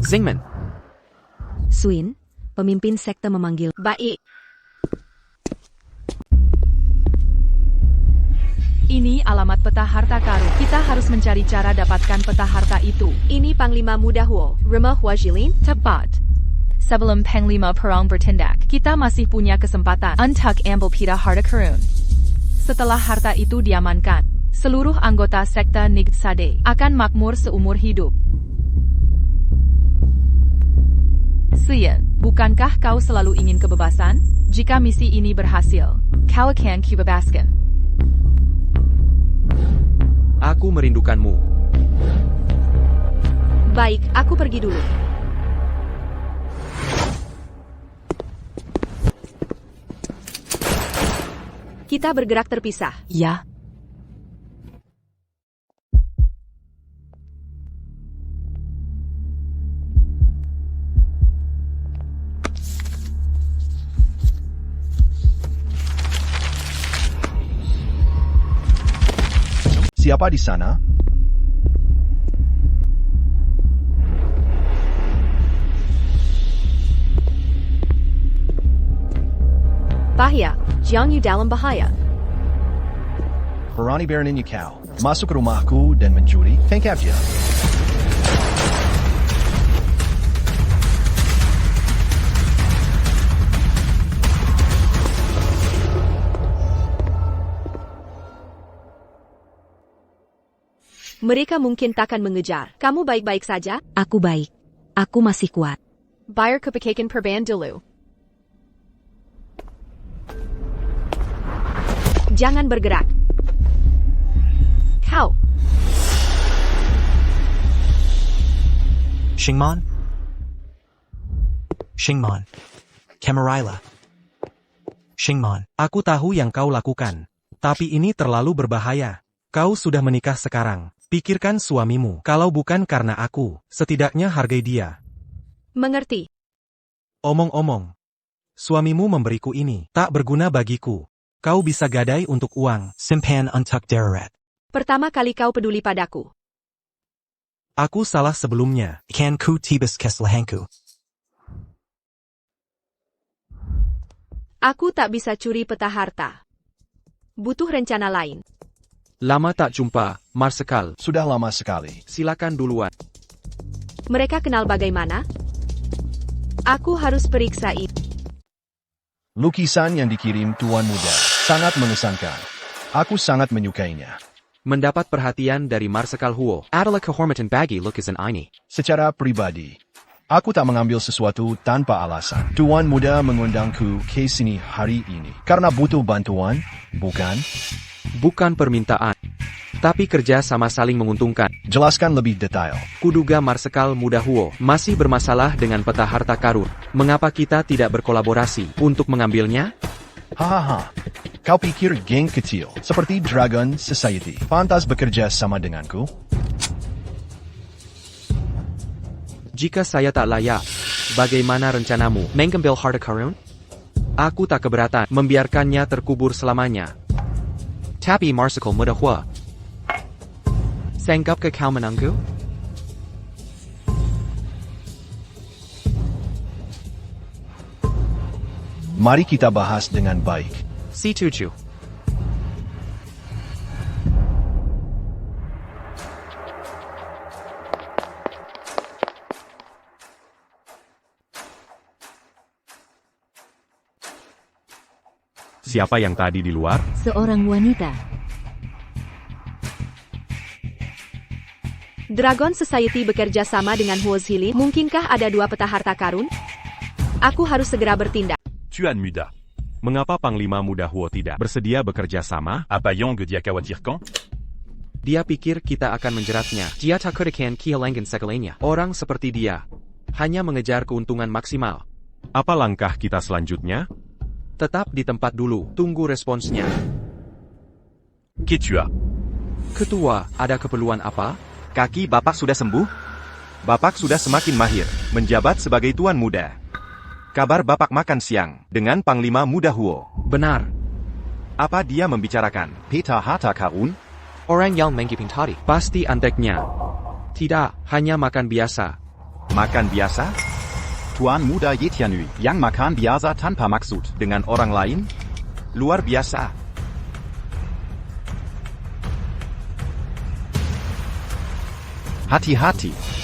Speaker 2: Zingman.
Speaker 11: Suin, pemimpin sekte memanggil.
Speaker 1: Baik.
Speaker 7: Ini alamat peta harta karun. Kita harus mencari cara dapatkan peta harta itu.
Speaker 1: Ini Panglima Muda Huo, Rumah Huajilin.
Speaker 7: Tepat. Sebelum Panglima Perang bertindak, kita masih punya kesempatan untuk ambil peta harta karun. Setelah harta itu diamankan, seluruh anggota sekte Nigd Sade akan makmur seumur hidup. Sian, bukankah kau selalu ingin kebebasan? Jika misi ini berhasil, kau akan kubebaskan.
Speaker 2: Aku merindukanmu.
Speaker 1: Baik, aku pergi dulu. Kita bergerak terpisah.
Speaker 5: Ya.
Speaker 9: Siapa di sana?
Speaker 1: Bahaya, Jiang Yu dalam bahaya.
Speaker 9: Berani beraninya kau. Masuk rumahku dan mencuri, tangkap dia.
Speaker 1: Mereka mungkin takkan mengejar. Kamu baik-baik saja?
Speaker 11: Aku baik. Aku masih kuat.
Speaker 1: Bayar kepakakan perban dulu. Jangan bergerak. Kau.
Speaker 10: Shingmon? Shingmon. Camarilla. Shingmon.
Speaker 8: Aku tahu yang kau lakukan. Tapi ini terlalu berbahaya. Kau sudah menikah sekarang. Pikirkan suamimu. Kalau bukan karena aku, setidaknya hargai dia.
Speaker 1: Mengerti.
Speaker 8: Omong-omong. Suamimu memberiku ini. Tak berguna bagiku. Kau bisa gadai untuk uang.
Speaker 10: Simpan untuk darurat.
Speaker 1: Pertama kali kau peduli padaku.
Speaker 8: Aku salah sebelumnya.
Speaker 10: Kan ku tibas keslahanku.
Speaker 1: Aku tak bisa curi peta harta. Butuh rencana lain.
Speaker 2: Lama tak jumpa, Marsekal.
Speaker 9: Sudah lama sekali.
Speaker 2: Silakan duluan.
Speaker 1: Mereka kenal bagaimana? Aku harus periksa itu.
Speaker 9: Lukisan yang dikirim Tuan Muda sangat mengesankan. Aku sangat menyukainya.
Speaker 2: Mendapat perhatian dari Marsekal Huo. Adalah kehormatan bagi lukisan ini.
Speaker 9: Secara pribadi, aku tak mengambil sesuatu tanpa alasan. Tuan Muda mengundangku ke sini hari ini karena butuh bantuan, bukan?
Speaker 2: Bukan permintaan. Tapi kerja sama saling menguntungkan.
Speaker 9: Jelaskan lebih detail.
Speaker 2: Kuduga Marsekal Muda Huo masih bermasalah dengan peta harta karun. Mengapa kita tidak berkolaborasi untuk mengambilnya?
Speaker 9: Hahaha. Kau pikir geng kecil seperti Dragon Society pantas bekerja sama denganku?
Speaker 2: Jika saya tak layak, bagaimana rencanamu mengambil harta karun? Aku tak keberatan membiarkannya terkubur selamanya. Tapi Marsekal Muda Huo, sanggap ke kau menangku?
Speaker 9: Mari kita bahas dengan baik.
Speaker 2: Setuju.
Speaker 3: Siapa yang tadi di luar?
Speaker 11: Seorang wanita.
Speaker 1: Dragon Society bekerja sama dengan Huo Zhilin. Mungkinkah ada dua peta harta karun? Aku harus segera bertindak.
Speaker 3: Tuan Muda. Mengapa Panglima Muda Huo tidak bersedia bekerja sama? Apa yang dia khawatirkan?
Speaker 2: Dia pikir kita akan menjeratnya. Dia takut akan kehilangan segalanya. Orang seperti dia hanya mengejar keuntungan maksimal.
Speaker 3: Apa langkah kita selanjutnya?
Speaker 2: Tetap di tempat dulu, tunggu responsnya.
Speaker 3: Ketua.
Speaker 2: Ketua, ada keperluan apa?
Speaker 6: Kaki Bapak sudah sembuh? Bapak sudah semakin mahir menjabat sebagai Tuan Muda. Kabar Bapak makan siang dengan Panglima Muda Huo.
Speaker 2: Benar.
Speaker 6: Apa dia membicarakan peta harta karun?
Speaker 2: Orang yang mengkiping tadi. Pasti anteknya. Tidak, hanya makan biasa.
Speaker 6: Makan biasa? Tuan Muda Yetianui yang makan biasa tanpa maksud dengan orang lain? Luar biasa. Hati-hati.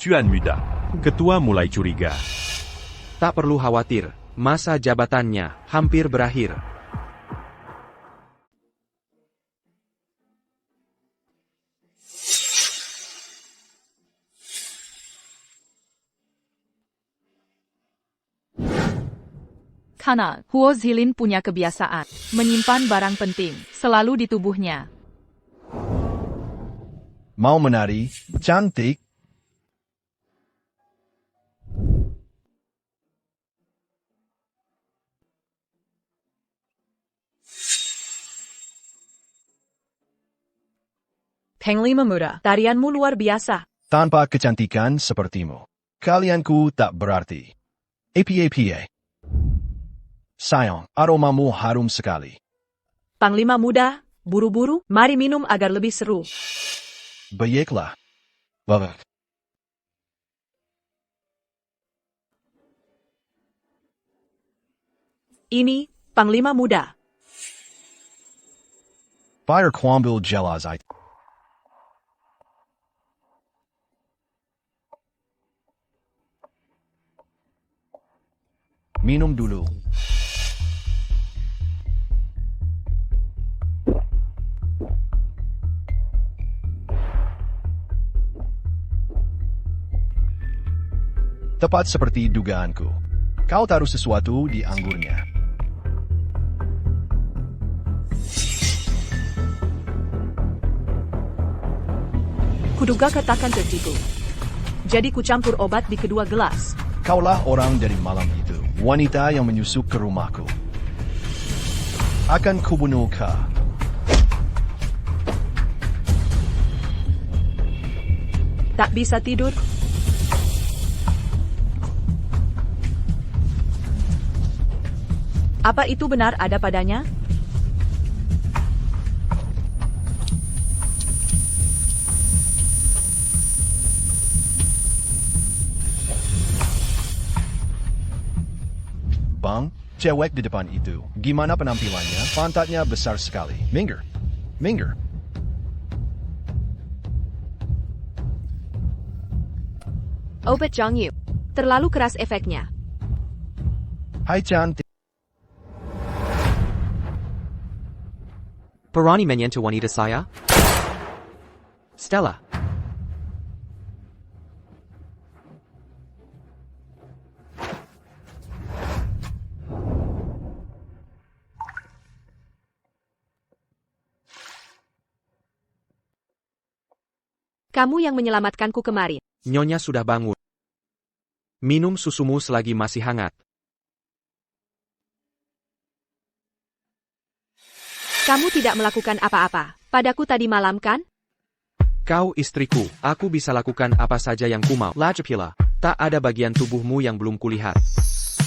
Speaker 3: Tuan Muda. Ketua mulai curiga.
Speaker 2: Tak perlu khawatir, masa jabatannya hampir berakhir.
Speaker 7: Karena Huo Zhilin punya kebiasaan menyimpan barang penting selalu di tubuhnya.
Speaker 9: Mau menari, cantik.
Speaker 13: Panglima Muda, tarianmu luar biasa.
Speaker 9: Tanpa kecantikan sepertimu, kalianku tak berarti. Apa. Sayang, aromamu harum sekali.
Speaker 13: Panglima Muda, buru-buru, mari minum agar lebih seru.
Speaker 9: Baiklah. Bapak.
Speaker 13: Ini, Panglima Muda.
Speaker 9: Fire kuambil jelas itu. Minum dulu. Tepat seperti dugaanku. Kau taruh sesuatu di anggurnya.
Speaker 13: Kuduga katakan tertipu. Jadi kucampur obat di kedua gelas.
Speaker 9: Kaulah orang dari malam itu, wanita yang menyusup ke rumahku. Akan kubunuh kau.
Speaker 13: Tak bisa tidur? Apa itu benar ada padanya?
Speaker 9: Bang, cewek di depan itu, gimana penampilannya? Pantatnya besar sekali. Minggir. Minggir.
Speaker 1: Obat Zhangyu. Terlalu keras efeknya.
Speaker 9: Hai cantik.
Speaker 2: Berani menyentuh wanita saya? Stella.
Speaker 1: Kamu yang menyelamatkanku kemarin.
Speaker 2: Nyonya sudah bangun. Minum susumu selagi masih hangat.
Speaker 1: Kamu tidak melakukan apa-apa padaku tadi malam kan?
Speaker 2: Kau istriku, aku bisa lakukan apa saja yang kumau. Lajapila, tak ada bagian tubuhmu yang belum kulihat.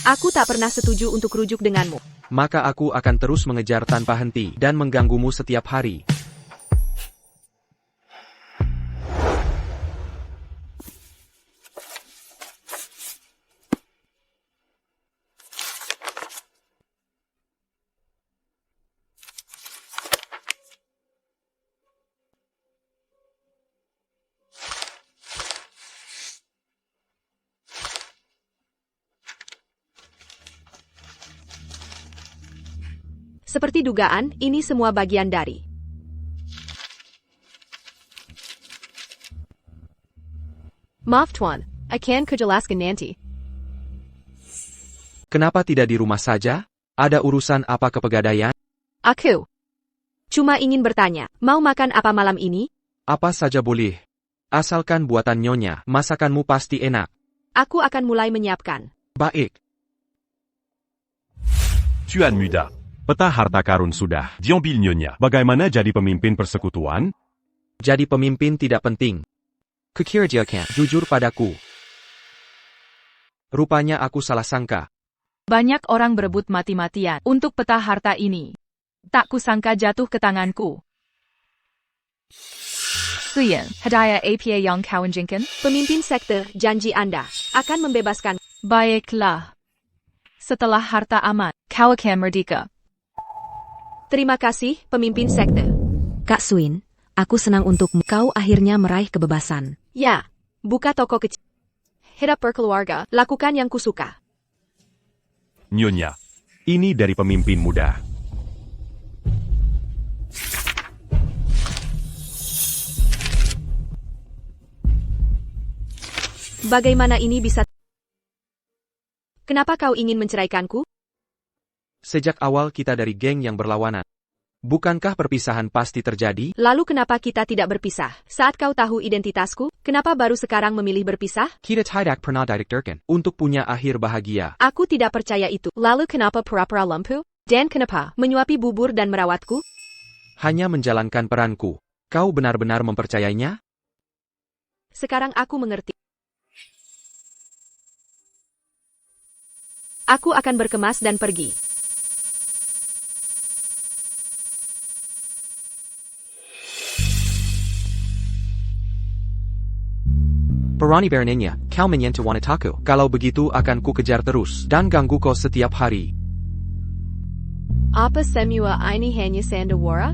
Speaker 1: Aku tak pernah setuju untuk rujuk denganmu.
Speaker 2: Maka aku akan terus mengejar tanpa henti dan mengganggumu setiap hari.
Speaker 1: Seperti dugaan, ini semua bagian dari. Maaf Tuan, akan kujelaskan nanti.
Speaker 2: Kenapa tidak di rumah saja? Ada urusan apa ke pegadaian?
Speaker 1: Aku cuma ingin bertanya, mau makan apa malam ini?
Speaker 2: Apa saja boleh. Asalkan buatan nyonya, masakanmu pasti enak.
Speaker 1: Aku akan mulai menyiapkan.
Speaker 2: Baik.
Speaker 3: Tuan Muda. Peta harta karun sudah diambil Nyonya. Bagaimana jadi pemimpin persekutuan?
Speaker 2: Jadi pemimpin tidak penting. Kekirjakan, jujur padaku. Rupanya aku salah sangka.
Speaker 7: Banyak orang berebut mati-matian untuk peta harta ini. Tak kusangka jatuh ke tanganku. Suyen, hadiah apa yang kau janjikan?
Speaker 1: Pemimpin sekte, janji Anda akan membebaskan.
Speaker 7: Baiklah. Setelah harta aman, kau akan merdeka.
Speaker 1: Terima kasih, pemimpin sekte.
Speaker 11: Kak Swin, aku senang untukmu. Kau akhirnya meraih kebebasan.
Speaker 1: Ya, buka toko kecil. Hidup berkeluarga, lakukan yang kusuka.
Speaker 3: Nyonya, ini dari pemimpin muda.
Speaker 1: Bagaimana ini bisa? Kenapa kau ingin menceraikanku?
Speaker 2: Sejak awal kita dari geng yang berlawanan. Bukankah perpisahan pasti terjadi?
Speaker 1: Lalu kenapa kita tidak berpisah? Saat kau tahu identitasku, kenapa baru sekarang memilih berpisah?
Speaker 2: Kita tidak pernah didekatkan untuk punya akhir bahagia.
Speaker 1: Aku tidak percaya itu. Lalu kenapa pura-pura lempu? Dan kenapa menyuapi bubur dan merawatku?
Speaker 2: Hanya menjalankan peranku. Kau benar-benar mempercayainya?
Speaker 1: Sekarang aku mengerti. Aku akan berkemas dan pergi.
Speaker 2: Berani beraninya, kau menyentuh wanitaku. Kalau begitu akan ku kejar terus dan ganggu kau setiap hari.
Speaker 1: Apa semua ini hanya sandiwara?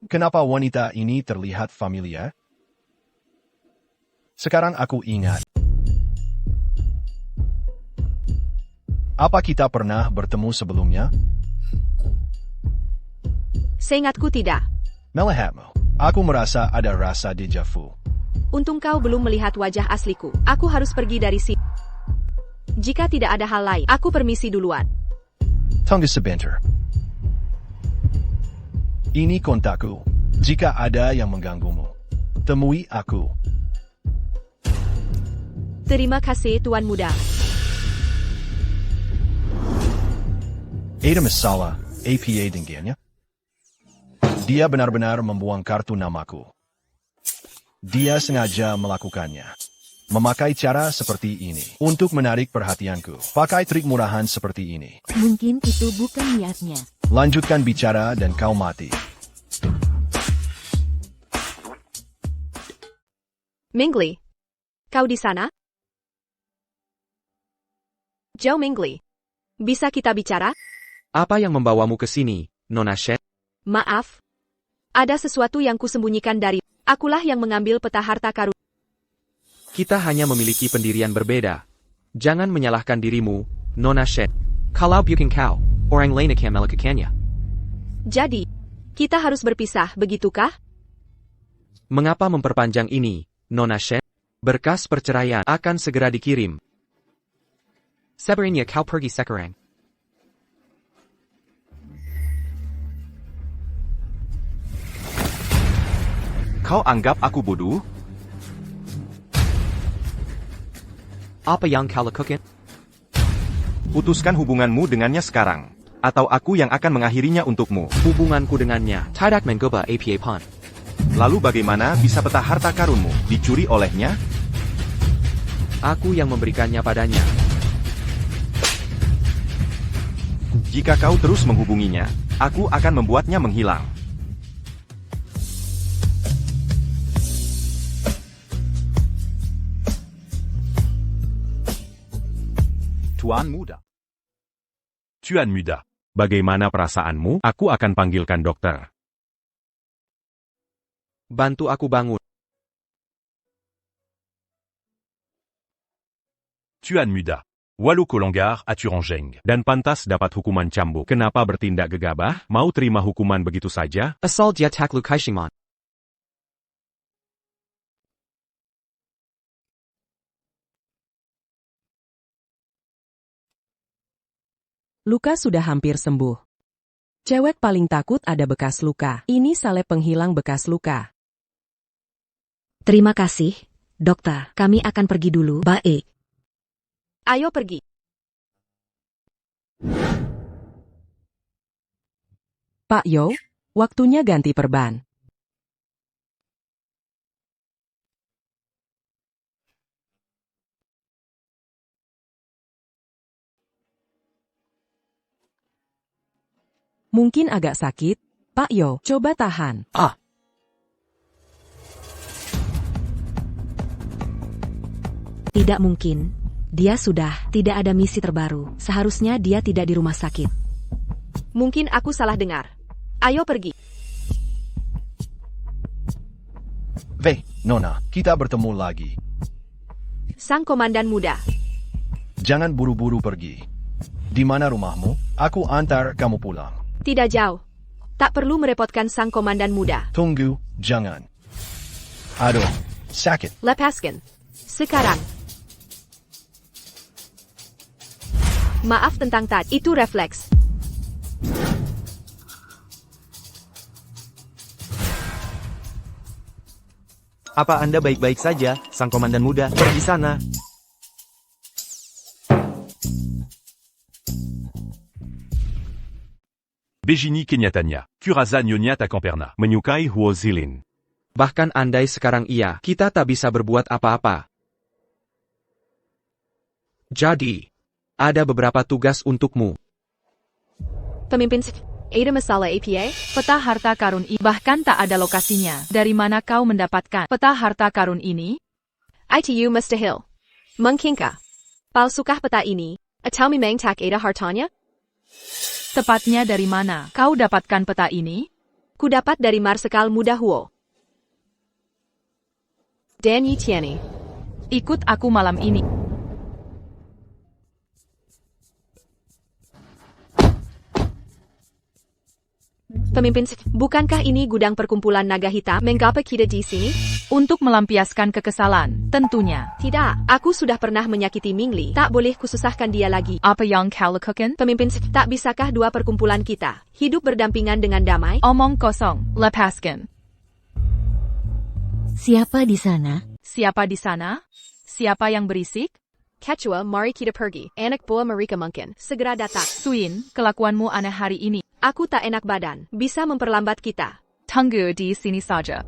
Speaker 9: Kenapa wanita ini terlihat familiar? Sekarang aku ingat. Apa kita pernah bertemu sebelumnya?
Speaker 1: Seingatku tidak.
Speaker 9: Melihatmu, aku merasa ada rasa deja vu.
Speaker 1: Untung kau belum melihat wajah asliku. Aku harus pergi dari sini. Jika tidak ada hal lain, aku permisi duluan.
Speaker 9: Tunggu sebentar. Ini kontakku. Jika ada yang mengganggumu, temui aku.
Speaker 1: Terima kasih, Tuan Muda.
Speaker 9: Ada masalah APA dengannya? Dia benar-benar membuang kartu namaku. Dia sengaja melakukannya. Memakai cara seperti ini untuk menarik perhatianku. Pakai trik murahan seperti ini.
Speaker 4: Mungkin itu bukan niatnya.
Speaker 9: Lanjutkan bicara dan kau mati.
Speaker 1: Mingli. Kau di sana? Zhou Mingli. Bisa kita bicara?
Speaker 2: Apa yang membawamu ke sini, Nona Shen?
Speaker 1: Maaf. Ada sesuatu yang kusembunyikan dari... Akulah yang mengambil peta harta karun.
Speaker 2: Kita hanya memiliki pendirian berbeda. Jangan menyalahkan dirimu, Nona Shen. Kalau bukan kau, orang lain akan melakukannya.
Speaker 1: Jadi, kita harus berpisah, begitukah?
Speaker 2: Mengapa memperpanjang ini, Nona Shen? Berkas perceraian akan segera dikirim. Sebenarnya kau pergi sekarang.
Speaker 6: Kau anggap aku bodoh?
Speaker 2: Apa yang kau lakukan?
Speaker 6: Putuskan hubunganmu dengannya sekarang. Atau aku yang akan mengakhirinya untukmu.
Speaker 2: Hubunganku dengannya tidak mengubah APA Pon.
Speaker 6: Lalu bagaimana bisa peta harta karunmu dicuri olehnya?
Speaker 2: Aku yang memberikannya padanya.
Speaker 6: Jika kau terus menghubunginya, aku akan membuatnya menghilang.
Speaker 3: Tuan Muda. Tuan Muda. Bagaimana perasaanmu? Aku akan panggilkan dokter.
Speaker 2: Bantu aku bangun.
Speaker 3: Tuan Muda. Walu Kolonggar à Turanjeng. Dan pantas dapat hukuman cambuk. Kenapa bertindak gegabah? Mau terima hukuman begitu saja?
Speaker 2: Asal dia tak lukai Shingman.
Speaker 14: Luka sudah hampir sembuh. Cewek paling takut ada bekas luka. Ini salep penghilang bekas luka.
Speaker 11: Terima kasih, dokter. Kami akan pergi dulu. Baik.
Speaker 1: Ayo pergi.
Speaker 14: Pak Yo, waktunya ganti perban. Mungkin agak sakit, Pak Yo. Coba tahan.
Speaker 11: Tidak mungkin. Dia sudah tidak ada misi terbaru. Seharusnya dia tidak di rumah sakit.
Speaker 1: Mungkin aku salah dengar. Ayo pergi.
Speaker 9: Nona, kita bertemu lagi.
Speaker 1: Sang Komandan Muda.
Speaker 9: Jangan buru-buru pergi. Di mana rumahmu? Aku antar kamu pulang.
Speaker 1: Tidak jauh. Tak perlu merepotkan Sang Komandan Muda.
Speaker 9: Tunggu, jangan. Aduh, sakit.
Speaker 1: Lepaskan. Sekarang. Maaf tentang tadi, itu refleks.
Speaker 6: Apa Anda baik-baik saja, Sang Komandan Muda? Pergi sana.
Speaker 3: Bejini Kenyatanya. Kuraza Nyonya Takamperna. Menyukai Huo Zilin.
Speaker 2: Bahkan andai sekarang iya, kita tak bisa berbuat apa-apa. Jadi, ada beberapa tugas untukmu.
Speaker 1: Pemimpin ada masalah APA?
Speaker 7: Peta harta karun ini bahkan tak ada lokasinya. Dari mana kau mendapatkan peta harta karun ini?
Speaker 1: ITU mustahil. Mungkinkah? Palsukah peta ini? Atau memang tak ada hartanya?
Speaker 7: Tepatnya dari mana kau dapatkan peta ini?
Speaker 1: Ku dapat dari Marsekal Muda Huo. Dan Yi Tianyi.
Speaker 7: Ikut aku malam ini.
Speaker 1: Pemimpin, bukankah ini gudang perkumpulan naga hitam? Mengapa kita di sini?
Speaker 7: Untuk melampiaskan kekesalan, tentunya.
Speaker 1: Tidak, aku sudah pernah menyakiti Mingli. Tak boleh kususahkan dia lagi.
Speaker 7: Apa yang kau lakukan?
Speaker 1: Pemimpin, tak bisakah dua perkumpulan kita hidup berdampingan dengan damai?
Speaker 7: Omong kosong, lepaskan.
Speaker 4: Siapa di sana?
Speaker 7: Siapa di sana? Siapa yang berisik?
Speaker 1: Ketua, mari kita pergi. Anak buah mereka mungkin segera datang.
Speaker 7: Suin, kelakuanmu aneh hari ini.
Speaker 1: Aku tak enak badan. Bisa memperlambat kita.
Speaker 7: Tunggu di sini saja.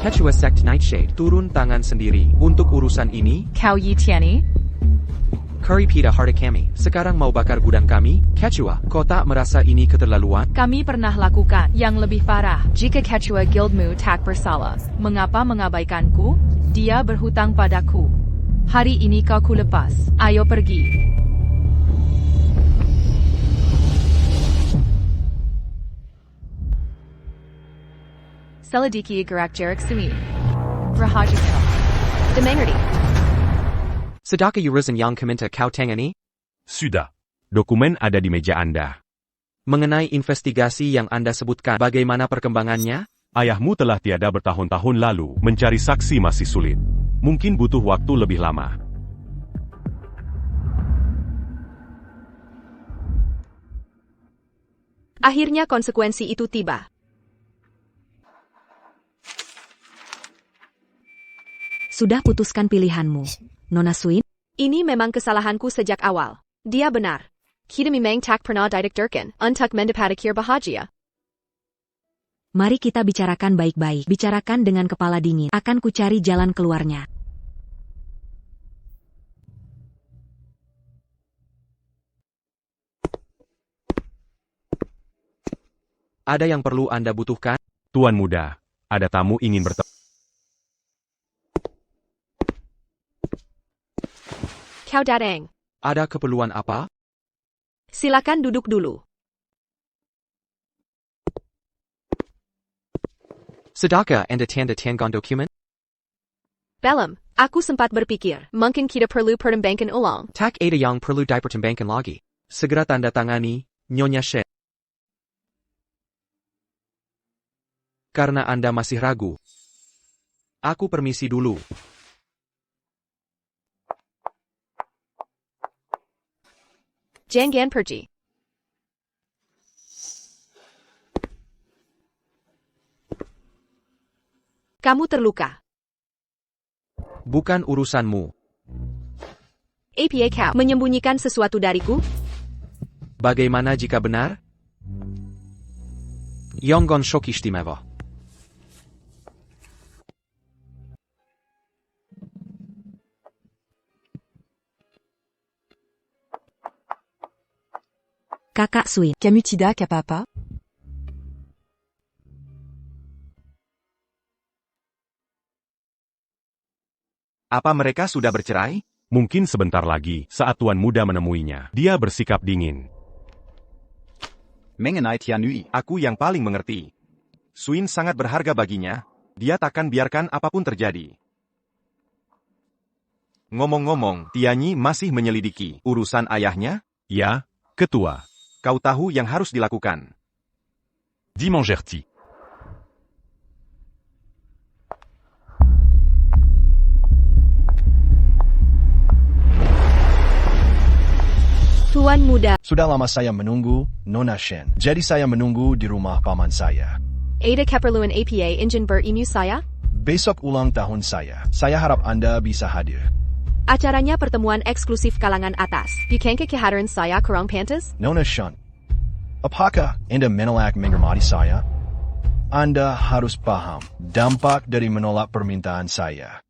Speaker 2: Ketua Sect Nightshade turun tangan sendiri untuk urusan ini.
Speaker 7: Kau Yi Tianyi?
Speaker 2: Curry Pita Harta kami sekarang mau bakar gudang kami. Ketua, kau tak merasa ini keterlaluan?
Speaker 7: Kami pernah lakukan yang lebih parah. Jika Ketua Guildmu tak bersalah, mengapa mengabaikanku? Dia berhutang padaku. Hari ini kau kulepas. Ayo pergi. Selidiki gerak jarak Suin. Rahajikan.
Speaker 1: Demengerti.
Speaker 2: Sedaka urusan yang keminta kau tangani?
Speaker 3: Sudah. Dokumen ada di meja Anda.
Speaker 2: Mengenai investigasi yang Anda sebutkan, bagaimana perkembangannya?
Speaker 3: Ayahmu telah tiada bertahun-tahun lalu, mencari saksi masih sulit. Mungkin butuh waktu lebih lama.
Speaker 1: Akhirnya konsekuensi itu tiba.
Speaker 11: Sudah putuskan pilihanmu, Nona Suin?
Speaker 1: Ini memang kesalahanku sejak awal. Dia benar. Kita memang tak pernah didik Durkan untuk mendapatikir bahagia.
Speaker 11: Mari kita bicarakan baik-baik. Bicarakan dengan kepala dingin. Akan kucari jalan keluarnya.
Speaker 2: Ada yang perlu Anda butuhkan?
Speaker 3: Tuan muda, ada tamu ingin bertemu.
Speaker 1: Kau datang.
Speaker 2: Ada keperluan apa?
Speaker 1: Silakan duduk dulu.
Speaker 2: Sedaka Anda tanda tangan dokumen?
Speaker 1: Belum, aku sempat berpikir, mungkin kita perlu pertimbangkan ulang.
Speaker 2: Tak ada yang perlu dipertimbangkan lagi. Segera tanda tangani, Nyonya She. Karena Anda masih ragu. Aku permisi dulu.
Speaker 1: Jangan pergi. Kamu terluka.
Speaker 2: Bukan urusanmu.
Speaker 1: Apa kau menyembunyikan sesuatu dariku?
Speaker 2: Bagaimana jika benar? Yonggon Shokistimevo.
Speaker 11: Kakak Suin.
Speaker 5: Kamutida Kapapa?
Speaker 6: Apa mereka sudah bercerai?
Speaker 3: Mungkin sebentar lagi, saat Tuan Muda menemuinya, dia bersikap dingin.
Speaker 6: Mengenai Tianyi, aku yang paling mengerti. Suin sangat berharga baginya, dia takkan biarkan apapun terjadi. Ngomong-ngomong, Tianyi masih menyelidiki urusan ayahnya?
Speaker 3: Ya, Ketua.
Speaker 6: Kau tahu yang harus dilakukan.
Speaker 3: Dimangerti.
Speaker 1: Tuan muda.
Speaker 9: Sudah lama saya menunggu, Nona Shen. Jadi saya menunggu di rumah paman saya.
Speaker 1: Ada keperluan APA engine berimu saya?
Speaker 9: Besok ulang tahun saya. Saya harap Anda bisa hadir.
Speaker 1: Acaranya pertemuan eksklusif kalangan atas. Bukankah kehadiran saya kurang pantas?
Speaker 9: Nona Shen. Apakah Anda menolak menghormati saya? Anda harus paham dampak dari menolak permintaan saya.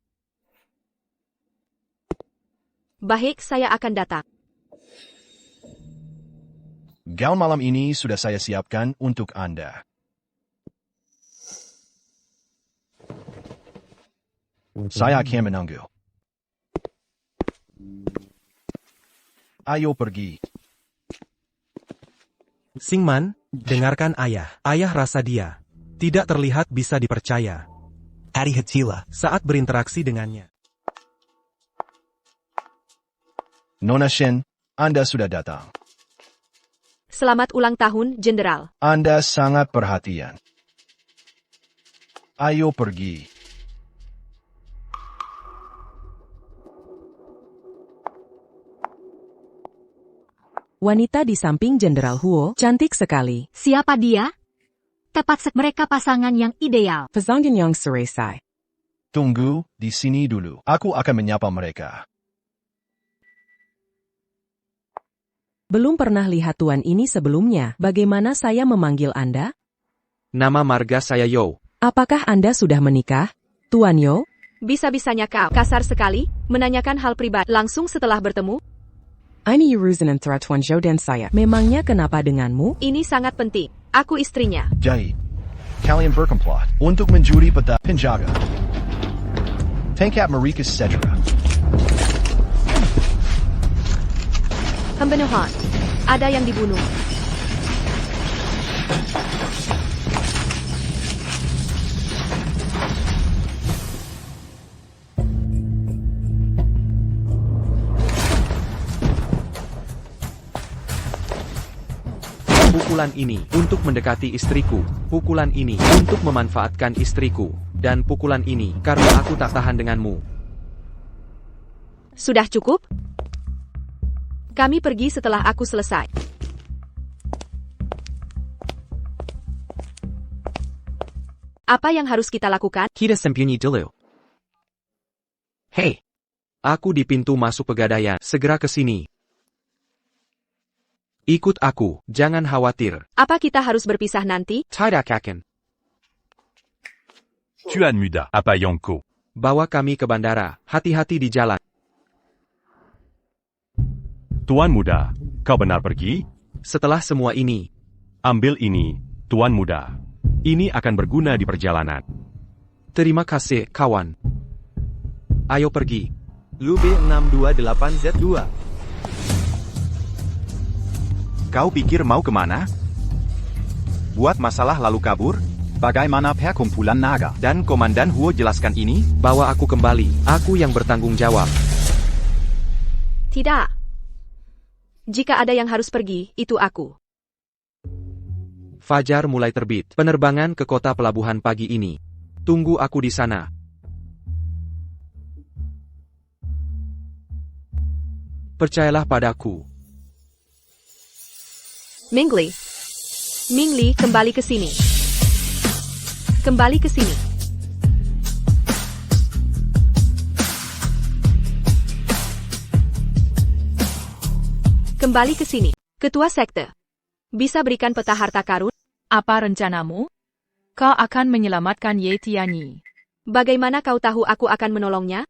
Speaker 1: Baik, saya akan datang.
Speaker 9: Gaun malam ini sudah saya siapkan untuk Anda. Saya akan menunggu. Ayo pergi.
Speaker 8: Xingman, dengarkan ayah. Ayah rasa dia tidak terlihat bisa dipercaya
Speaker 10: Adi Hatila.
Speaker 8: saat berinteraksi dengannya.
Speaker 9: Nona Shen, Anda sudah datang.
Speaker 1: Selamat ulang tahun, Jenderal.
Speaker 9: Anda sangat perhatian. Ayo pergi.
Speaker 14: Wanita di samping Jenderal Huo cantik sekali.
Speaker 4: Siapa dia? Tepat mereka pasangan yang ideal.
Speaker 14: Fazangdan Yang Seresai.
Speaker 9: Tunggu di sini dulu. Aku akan menyapa mereka.
Speaker 14: Belum pernah lihat tuan ini sebelumnya. Bagaimana saya memanggil Anda?
Speaker 2: Nama marga saya Yo.
Speaker 14: Apakah Anda sudah menikah, Tuan Yo?
Speaker 1: Bisa-bisanya kau kasar sekali, menanyakan hal pribadi langsung setelah bertemu.
Speaker 14: Ini urusan antara Tuan Zhou dan saya. Memangnya kenapa denganmu?
Speaker 1: Ini sangat penting. Aku istrinya.
Speaker 9: Jadi, kalian berkomplot untuk mencuri peta penjaga. Tangkap mereka segera.
Speaker 1: Pembunuhan. Ada yang dibunuh.
Speaker 2: Pukulan ini untuk mendekati istriku, pukulan ini untuk memanfaatkan istriku, dan pukulan ini karena aku tak tahan denganmu.
Speaker 1: Sudah cukup? Kami pergi setelah aku selesai. Apa yang harus kita lakukan?
Speaker 2: Kita sembunyi dulu. Hei, aku di pintu masuk pegadaian, segera ke sini. Ikut aku, jangan khawatir.
Speaker 1: Apa kita harus berpisah nanti?
Speaker 2: Tidak akan.
Speaker 3: Tuan Muda, apa Yongko?
Speaker 2: Bawa kami ke bandara, hati-hati di jalan.
Speaker 3: Tuan Muda, kau benar pergi?
Speaker 2: Setelah semua ini,
Speaker 3: Ambil ini, Tuan Muda. Ini akan berguna di perjalanan.
Speaker 2: terima kasih, kawan. Ayo pergi.
Speaker 6: Lube 628Z2. Kau pikir mau kemana? Buat masalah lalu kabur? Bagaimana perkumpulan naga? Dan Komandan Huo jelaskan ini?
Speaker 2: Bawa aku kembali, aku yang bertanggung jawab.
Speaker 1: Tidak. Jika ada yang harus pergi, itu aku.
Speaker 2: Fajar mulai terbit, penerbangan ke kota pelabuhan pagi ini. Tunggu aku di sana. Percayalah padaku.
Speaker 1: Mingli. Mingli, kembali ke sini. Kembali ke sini. Kembali ke sini. Ketua Sekte. Bisa berikan peta harta karun?
Speaker 7: Apa rencanamu? Kau akan menyelamatkan Ye Tianyi.
Speaker 1: Bagaimana kau tahu aku akan menolongnya?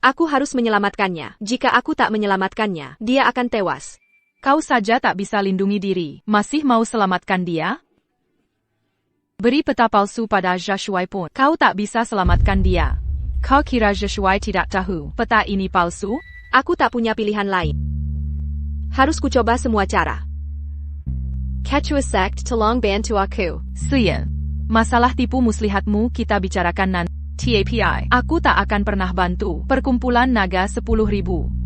Speaker 1: Aku harus menyelamatkannya. Jika aku tak menyelamatkannya, dia akan tewas.
Speaker 7: Kau saja tak bisa lindungi diri, masih mau selamatkan dia? Beri peta palsu pada Zhashuai pun, kau tak bisa selamatkan dia. Kau kira Zhashuai tidak tahu peta ini palsu?
Speaker 1: Aku tak punya pilihan lain. Harus kucoba semua cara. Ketua Sekt tolong bantu aku.
Speaker 7: Sian. Masalah tipu muslihatmu kita bicarakan nanti. TAPI. Aku tak akan pernah bantu perkumpulan naga 10.000.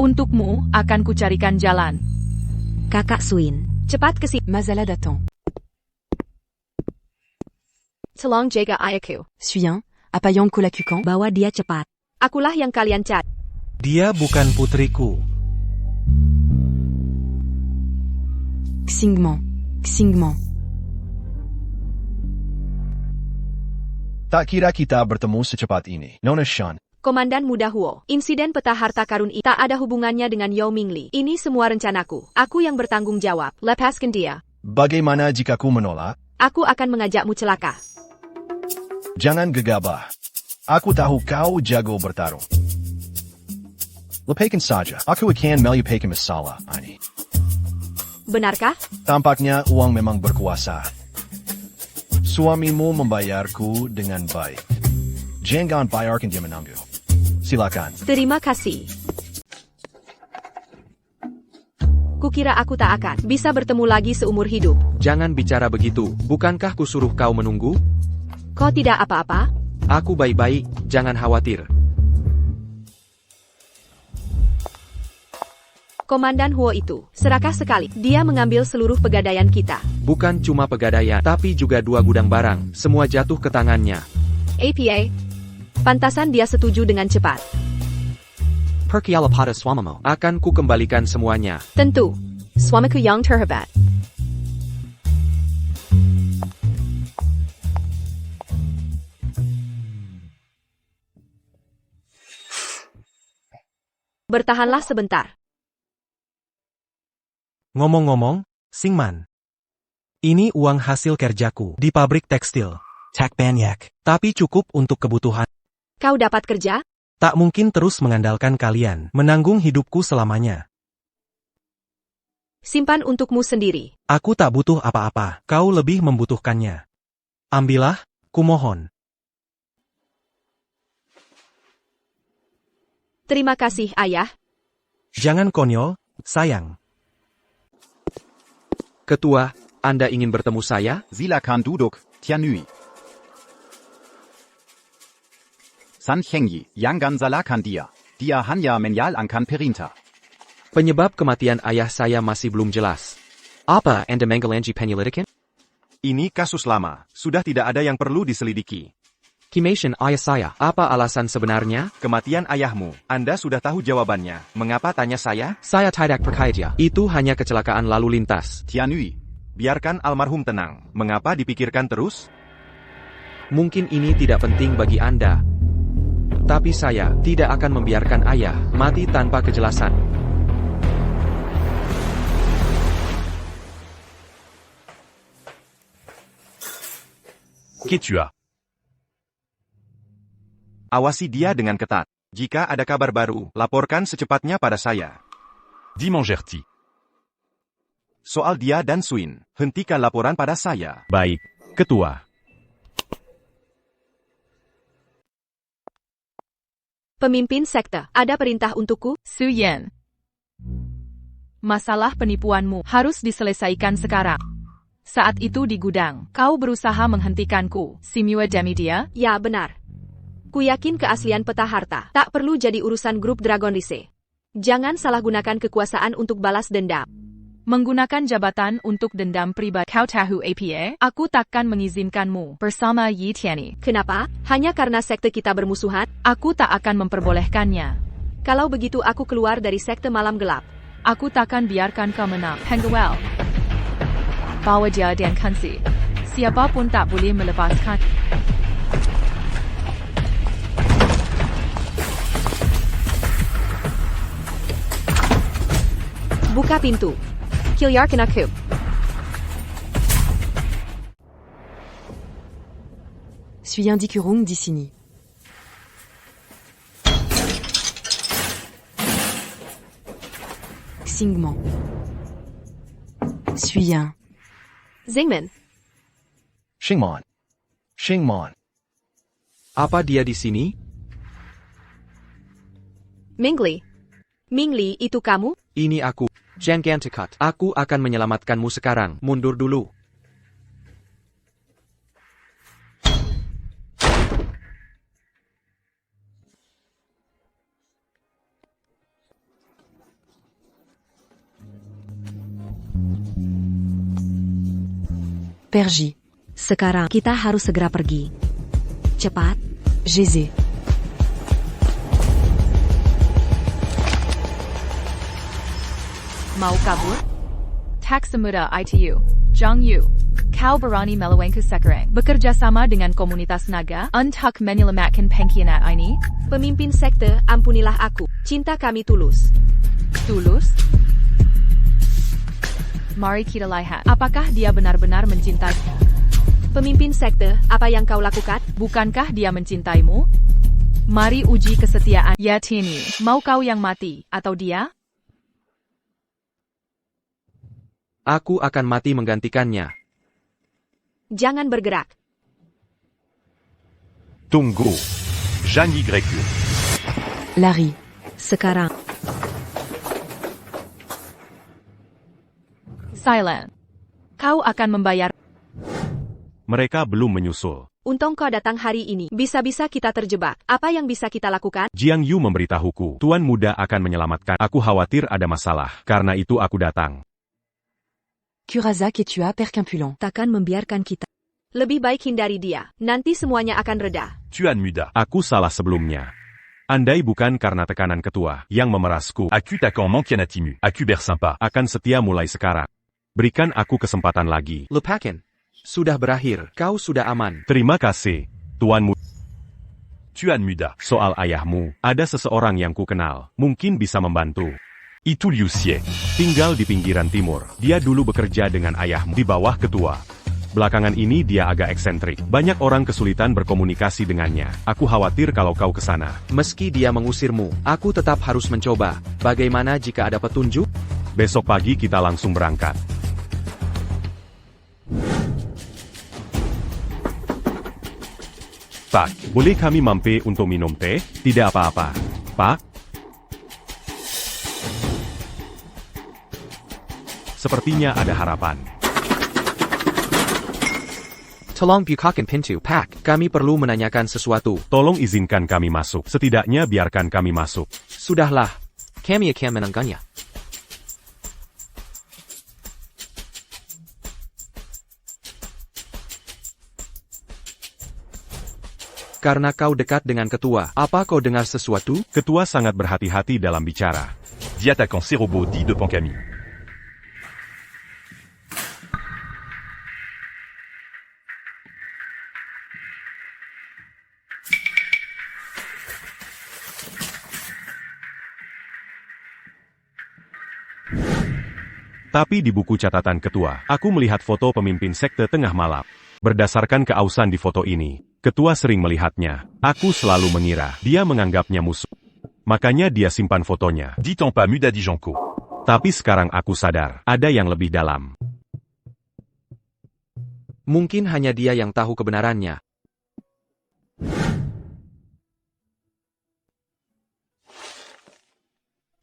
Speaker 7: Untukmu, akan kucarikan jalan.
Speaker 11: Kakak Suin.
Speaker 1: Cepat ke sini.
Speaker 5: Mazala d'attend.
Speaker 1: Tolong jaga ayahku.
Speaker 5: Suis-un, apa Yongko lakukan?
Speaker 11: Bawa dia cepat.
Speaker 1: Akulah yang kalian cari.
Speaker 8: Dia bukan putriku.
Speaker 5: Xingman. Xingman.
Speaker 9: Tak kira kita bertemu secepat ini. Nona Shan.
Speaker 1: Komandan Muda Huo, insiden peta harta karun itu tak ada hubungannya dengan Yao Mingli. Ini semua rencanaku. Aku yang bertanggung jawab. Lepaskan dia.
Speaker 9: Bagaimana jika ku menolak?
Speaker 1: Aku akan mengajakmu celaka.
Speaker 9: Jangan gegabah. Aku tahu kau jago bertarung. Lepaskan saja. Aku akan melupakan masalah ini.
Speaker 1: Benarkah?
Speaker 9: Tampaknya uang memang berkuasa. Suamimu membayarku dengan baik. Jangan bayarkan dia menangguh. Silakan.
Speaker 1: Terima kasih. Kukira aku tak akan bisa bertemu lagi seumur hidup.
Speaker 2: Jangan bicara begitu, bukankah kusuruh kau menunggu?
Speaker 1: Kau tidak apa-apa?
Speaker 2: Aku baik-baik, jangan khawatir.
Speaker 1: Komandan Huo itu serakah sekali. Dia mengambil seluruh pegadaian kita.
Speaker 2: Bukan cuma pegadaian, tapi juga 2 gudang barang. Semua jatuh ke tangannya.
Speaker 1: APA. Pantasan dia setuju dengan cepat.
Speaker 12: Perkialapada swamamo.
Speaker 2: Akan ku kembalikan semuanya.
Speaker 1: Tentu. Suamiku yang terhebat. Bertahanlah sebentar.
Speaker 8: Ngomong-ngomong, Singman. Ini uang hasil kerjaku di pabrik tekstil.
Speaker 10: Tak banyak.
Speaker 8: Tapi cukup untuk kebutuhan.
Speaker 1: Kau dapat kerja?
Speaker 8: Tak mungkin terus mengandalkan kalian menanggung hidupku selamanya.
Speaker 1: Simpan untukmu sendiri.
Speaker 8: Aku tak butuh apa-apa, kau lebih membutuhkannya. Ambillah, kumohon.
Speaker 1: Terima kasih, Ayah.
Speaker 8: Jangan konyol, sayang.
Speaker 2: Ketua, Anda ingin bertemu saya?
Speaker 15: Silakan duduk, Tianui. San Chengyi, Yangan Salakan dia. Dia hanya menyalahkan perintah.
Speaker 2: Penyebab kematian ayah saya masih belum jelas.
Speaker 12: Apa Anda mengalangi penyelidikan?
Speaker 6: Ini kasus lama, sudah tidak ada yang perlu diselidiki.
Speaker 12: Kimation ayah saya.
Speaker 2: Apa alasan sebenarnya?
Speaker 6: Kematian ayahmu, Anda sudah tahu jawabannya. Mengapa tanya saya?
Speaker 12: Saya tidak percaya.
Speaker 2: Itu hanya kecelakaan lalu lintas.
Speaker 15: Tianui,
Speaker 6: Biarkan almarhum tenang. Mengapa dipikirkan terus?
Speaker 2: Mungkin ini tidak penting bagi Anda. Tapi saya tidak akan membiarkan ayah mati tanpa kejelasan.
Speaker 3: Qui tu as?
Speaker 6: Awasi dia dengan ketat. Jika ada kabar baru, laporkan secepatnya pada saya.
Speaker 3: Dimangerti.
Speaker 6: Soal dia dan Suin, hentikan laporan pada saya.
Speaker 3: Baik, Ketua.
Speaker 1: Pemimpin sekte, ada perintah untukku?
Speaker 7: Su Yan. Masalah penipuanmu harus diselesaikan sekarang. Saat itu di gudang, kau berusaha menghentikanku. Simua Demidia?
Speaker 1: Ya, benar. Ku yakin keaslian peta harta tak perlu jadi urusan grup Dragon Rise. Jangan salahgunakan kekuasaan untuk balas dendam.
Speaker 7: Menggunakan jabatan untuk dendam pribadi. Kau tahu APA? Aku takkan mengizinkanmu bersama Yi Tianyi.
Speaker 1: Kenapa? Hanya karena sekte kita bermusuhan?
Speaker 7: Aku tak akan memperbolehkannya.
Speaker 1: Kalau begitu aku keluar dari sekte malam gelap.
Speaker 7: Aku takkan biarkan kau menang. Penguel. Bawa dia dan Kansi. Siapapun tak boleh melepaskan.
Speaker 1: Buka pintu. Kilyar kenaku.
Speaker 5: Suis un Dikurung d'Issini. Xingman. Suis un.
Speaker 1: Zingman.
Speaker 9: Shingmon. Shingmon.
Speaker 2: Apa dia di sini?
Speaker 1: Mingli. Mingli, itu kamu?
Speaker 2: Ini aku, Chen Gantekut. Aku akan menyelamatkanmu sekarang. Mundur dulu.
Speaker 11: Pergi. Sekarang kita harus segera pergi. Cepat.
Speaker 5: Gézé.
Speaker 7: Mau kabur? Tak semudah ITU. Zhang Yu. Kau berani melawanku sekarang. Bekerja sama dengan komunitas naga untuk menyelamatkan pengkhianat ini?
Speaker 1: Pemimpin sekte, ampunilah aku. Cinta kami tulus.
Speaker 7: Tulus? Mari kita lihat. Apakah dia benar-benar mencintai?
Speaker 1: Pemimpin sekte, apa yang kau lakukan?
Speaker 7: Bukankah dia mencintaimu? Mari uji kesetiaan. Ya Tianyi, mau kau yang mati, atau dia?
Speaker 2: Aku akan mati menggantikannya.
Speaker 1: Jangan bergerak.
Speaker 3: Tunggu. Jeanne Y.
Speaker 5: Larry.
Speaker 11: Sekarang.
Speaker 7: silent. Kau akan membayar.
Speaker 3: Mereka belum menyusul.
Speaker 1: Untung kau datang hari ini. Bisa-bisa kita terjebak. Apa yang bisa kita lakukan?
Speaker 3: Jiang Yu memberitahuku, Tuan Muda akan menyelamatkan. Aku khawatir ada masalah. Karena itu aku datang.
Speaker 5: Kurazak et Tua Percampulant.
Speaker 11: Takkan membiarkan kita.
Speaker 1: Lebih baik hindari dia. Nanti semuanya akan reda.
Speaker 3: Tuan Muda. Aku salah sebelumnya. Andai bukan karena tekanan ketua yang memerasku,
Speaker 16: Aku takkan mankianatimu. Aku bersampa.
Speaker 3: akan setia mulai sekarang. Berikan aku kesempatan lagi.
Speaker 2: Lupakan. Sudah berakhir. Kau sudah aman.
Speaker 3: Terima kasih, Tuan Muda.
Speaker 16: Tuan Muda.
Speaker 3: Soal ayahmu, ada seseorang yang ku kenal. Mungkin bisa membantu.
Speaker 16: Itu Liu Xie.
Speaker 3: Tinggal di pinggiran timur. Dia dulu bekerja dengan ayahmu di bawah ketua. Belakangan ini dia agak eksentrik. Banyak orang kesulitan berkomunikasi dengannya. Aku khawatir kalau kau ke sana.
Speaker 2: Meski dia mengusirmu, aku tetap harus mencoba. Bagaimana jika ada petunjuk?
Speaker 3: Besok pagi kita langsung berangkat. Pak, boleh kami mampir untuk minum teh? Tidak apa-apa. Pak? Sepertinya ada harapan.
Speaker 2: Tolong bukakan pintu, Pak. Kami perlu menanyakan sesuatu.
Speaker 3: Tolong izinkan kami masuk. Setidaknya biarkan kami masuk.
Speaker 2: Sudahlah. Kami akan menangganya. Karena kau dekat dengan ketua, apa kau dengar sesuatu?
Speaker 3: Ketua sangat berhati-hati dalam bicara.
Speaker 16: Dia attaquant ces robots dits de Pancami.
Speaker 3: Tapi di buku catatan ketua, aku melihat foto pemimpin sekte tengah malam. Berdasarkan keausan di foto ini, ketua sering melihatnya. Aku selalu mengira dia menganggapnya musuh. Makanya dia simpan fotonya.
Speaker 16: Dit-on pas Muda Dijonko.
Speaker 3: Tapi sekarang aku sadar, ada yang lebih dalam.
Speaker 2: Mungkin hanya dia yang tahu kebenarannya.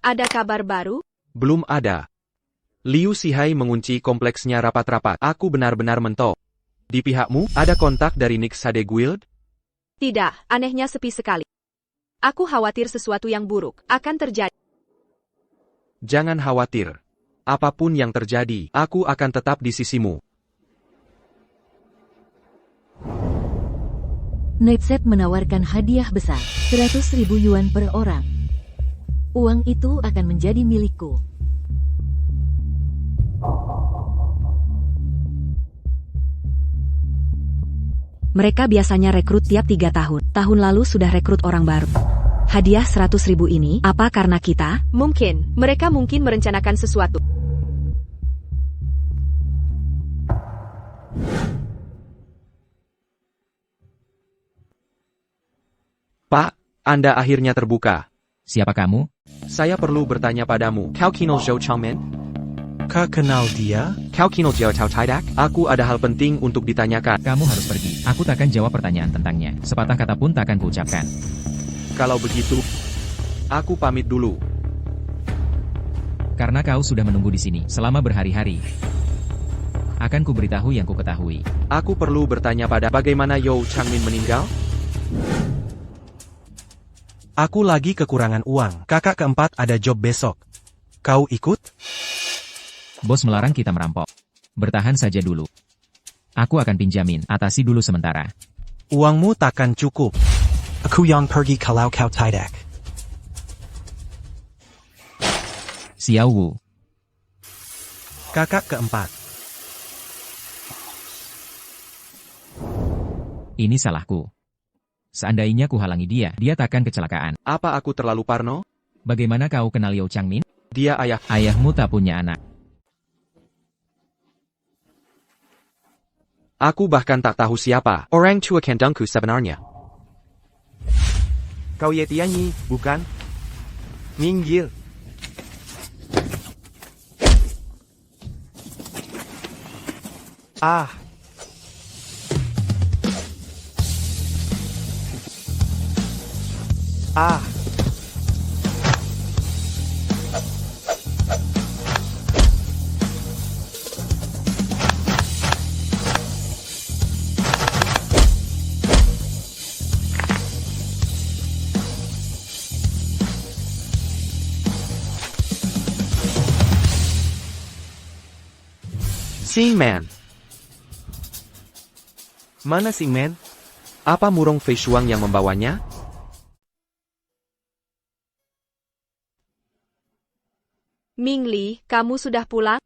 Speaker 1: Ada kabar baru?
Speaker 2: Belum ada. Liu Xihai mengunci kompleksnya rapat-rapat. Aku benar-benar mentok. Di pihakmu, ada kontak dari Nick Sade Guild?
Speaker 1: Tidak, anehnya sepi sekali. Aku khawatir sesuatu yang buruk akan terjadi.
Speaker 2: Jangan khawatir. Apapun yang terjadi, aku akan tetap di sisimu.
Speaker 4: Nightset menawarkan hadiah besar, 100.000 yuan per orang. Uang itu akan menjadi milikku.
Speaker 11: Mereka biasanya rekrut tiap 3 tahun. Tahun lalu sudah rekrut orang baru. Hadiah 100.000 ini, apa karena kita?
Speaker 1: Mungkin, mereka mungkin merencanakan sesuatu.
Speaker 2: Pak, Anda akhirnya terbuka.
Speaker 12: Siapa kamu?
Speaker 2: Saya perlu bertanya padamu. Kau kenal Zhou Changmin?
Speaker 8: Kau kenal dia?
Speaker 2: Kau kenal Jiao Tao Taidak? Aku ada hal penting untuk ditanyakan.
Speaker 12: Kamu harus pergi. Aku takkan jawab pertanyaan tentangnya. Sepatah kata pun takkan kuucapkan.
Speaker 2: Kalau begitu, aku pamit dulu.
Speaker 12: Karena kau sudah menunggu di sini selama berhari-hari. Akan kuberitahu yang kuketahui.
Speaker 2: Aku perlu bertanya pada bagaimana Zhou Changmin meninggal?
Speaker 8: Aku lagi kekurangan uang. Kakak keempat ada job besok. Kau ikut?
Speaker 12: Bos melarang kita merampok. Bertahan saja dulu. Aku akan pinjamin, atasi dulu sementara.
Speaker 8: Uangmu takkan cukup.
Speaker 10: Aku yang pergi kalau kau tidak.
Speaker 12: Xiao Wu.
Speaker 8: Kakak keempat.
Speaker 12: Ini salahku. Seandainya kuhalangi dia, dia takkan kecelakaan.
Speaker 2: Apa aku terlalu parno?
Speaker 12: Bagaimana kau kenal Liu Changmin?
Speaker 2: Dia ayah.
Speaker 12: Ayahmu tak punya anak.
Speaker 2: Aku bahkan tak tahu siapa orang tua kandungku sebenarnya.
Speaker 6: Kau Ye Tianyi, bukan? Minggir. Ah. Ah.
Speaker 2: Sing Man.
Speaker 6: Mana Sing Man?
Speaker 2: Apa Murong Fei Shuang yang membawanya?
Speaker 1: Mingli, kamu sudah pulang?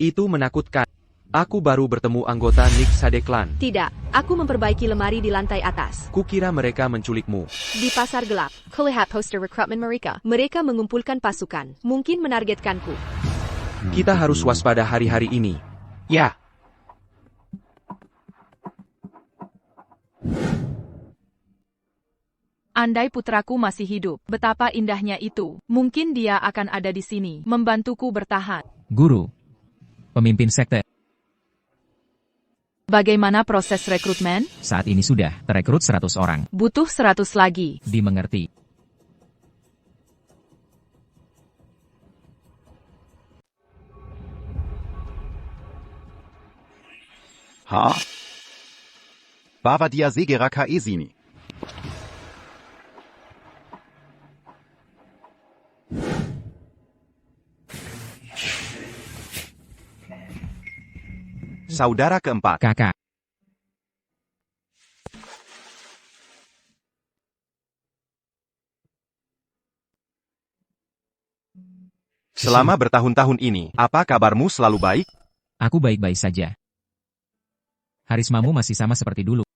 Speaker 2: Itu menakutkan. Aku baru bertemu anggota Nick Sade Clan.
Speaker 1: Tidak, aku memperbaiki lemari di lantai atas.
Speaker 2: Kukira mereka menculikmu.
Speaker 1: Di pasar gelap, kulihat poster rekrutmen mereka. Mereka mengumpulkan pasukan, mungkin menargetkanku.
Speaker 2: Kita harus waspada hari-hari ini. Ya.
Speaker 7: Andai putraku masih hidup, betapa indahnya itu. Mungkin dia akan ada di sini, membantuku bertahan.
Speaker 12: Guru. Pemimpin sekte.
Speaker 7: Bagaimana proses rekrutmen?
Speaker 12: Saat ini sudah terekrut 100 orang.
Speaker 7: Butuh 100 lagi.
Speaker 12: Dimengerti.
Speaker 15: Ha? Bava dia segera ka sini.
Speaker 6: Saudara keempat.
Speaker 12: Kakak.
Speaker 6: Selama bertahun-tahun ini, apa kabarmu selalu baik?
Speaker 12: Aku baik-baik saja. Harismamu masih sama seperti dulu.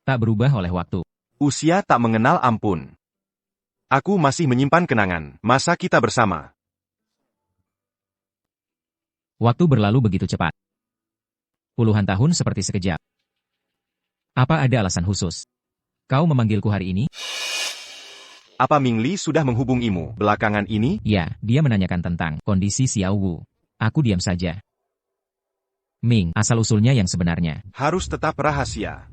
Speaker 12: Tak berubah oleh waktu.
Speaker 6: Usia tak mengenal ampun. Aku masih menyimpan kenangan masa kita bersama.
Speaker 12: Waktu berlalu begitu cepat. Puluhan tahun seperti sekejap. Apa ada alasan khusus? Kau memanggilku hari ini?
Speaker 6: Apa Mingli sudah menghubungimu belakangan ini?
Speaker 12: Ya, dia menanyakan tentang kondisi Xiao Wu. Aku diam saja. Ming, asal-usulnya yang sebenarnya.
Speaker 6: Harus tetap rahasia.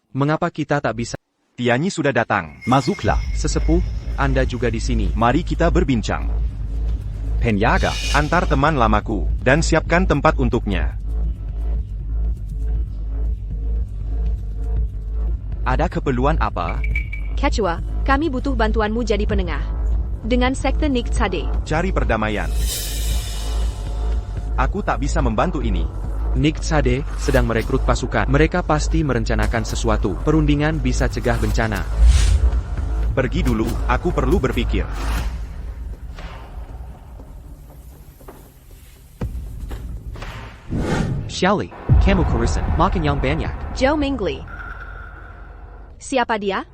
Speaker 2: Mengapa kita tak bisa?
Speaker 6: Tianyi sudah datang.
Speaker 15: Masuklah.
Speaker 2: Sesepuh, Anda juga di sini.
Speaker 6: Mari kita berbincang.
Speaker 15: Penjaga,
Speaker 6: antar teman lamaku, dan siapkan tempat untuknya. Ada keperluan apa?
Speaker 1: Ketua, kami butuh bantuanmu jadi penengah. Dengan sekte Nick Sade.
Speaker 6: Cari perdamaian. Aku tak bisa membantu ini.
Speaker 2: Nick Sade sedang merekrut pasukan. Mereka pasti merencanakan sesuatu. Perundingan bisa cegah bencana.
Speaker 6: Pergi dulu, aku perlu berpikir.
Speaker 2: Xiaoli, kamu kurisan, makan yang banyak.
Speaker 1: Zhou Mingli. Siapa dia?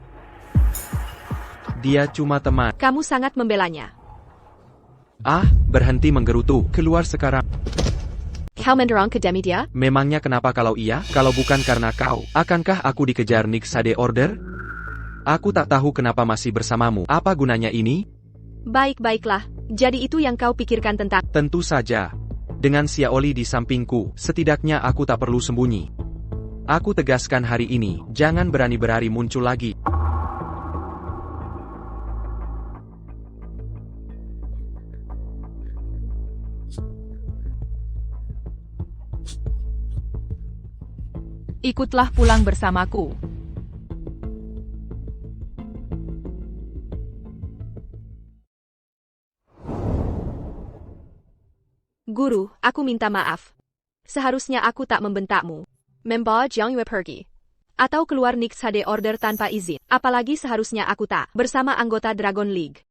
Speaker 2: Dia cuma teman.
Speaker 1: Kamu sangat membelanya.
Speaker 2: Ah, berhenti menggerutu. Keluar sekarang.
Speaker 1: Kau mendorong ke demi dia?
Speaker 2: Memangnya kenapa kalau iya? Kalau bukan karena kau, akankah aku dikejar Nick Sade Order? Aku tak tahu kenapa masih bersamamu. Apa gunanya ini?
Speaker 1: Baik-baiklah. Jadi itu yang kau pikirkan tentang...
Speaker 2: Tentu saja. Dengan Xiaoli di sampingku, setidaknya aku tak perlu sembunyi. Aku tegaskan hari ini, jangan berani-berani muncul lagi.
Speaker 7: Ikutlah pulang bersamaku.
Speaker 1: Guru, aku minta maaf. Seharusnya aku tak membentakmu. Membawa Jiang Yue pergi. Atau keluar Nick Sade Order tanpa izin. Apalagi seharusnya aku tak bersama anggota Dragon League.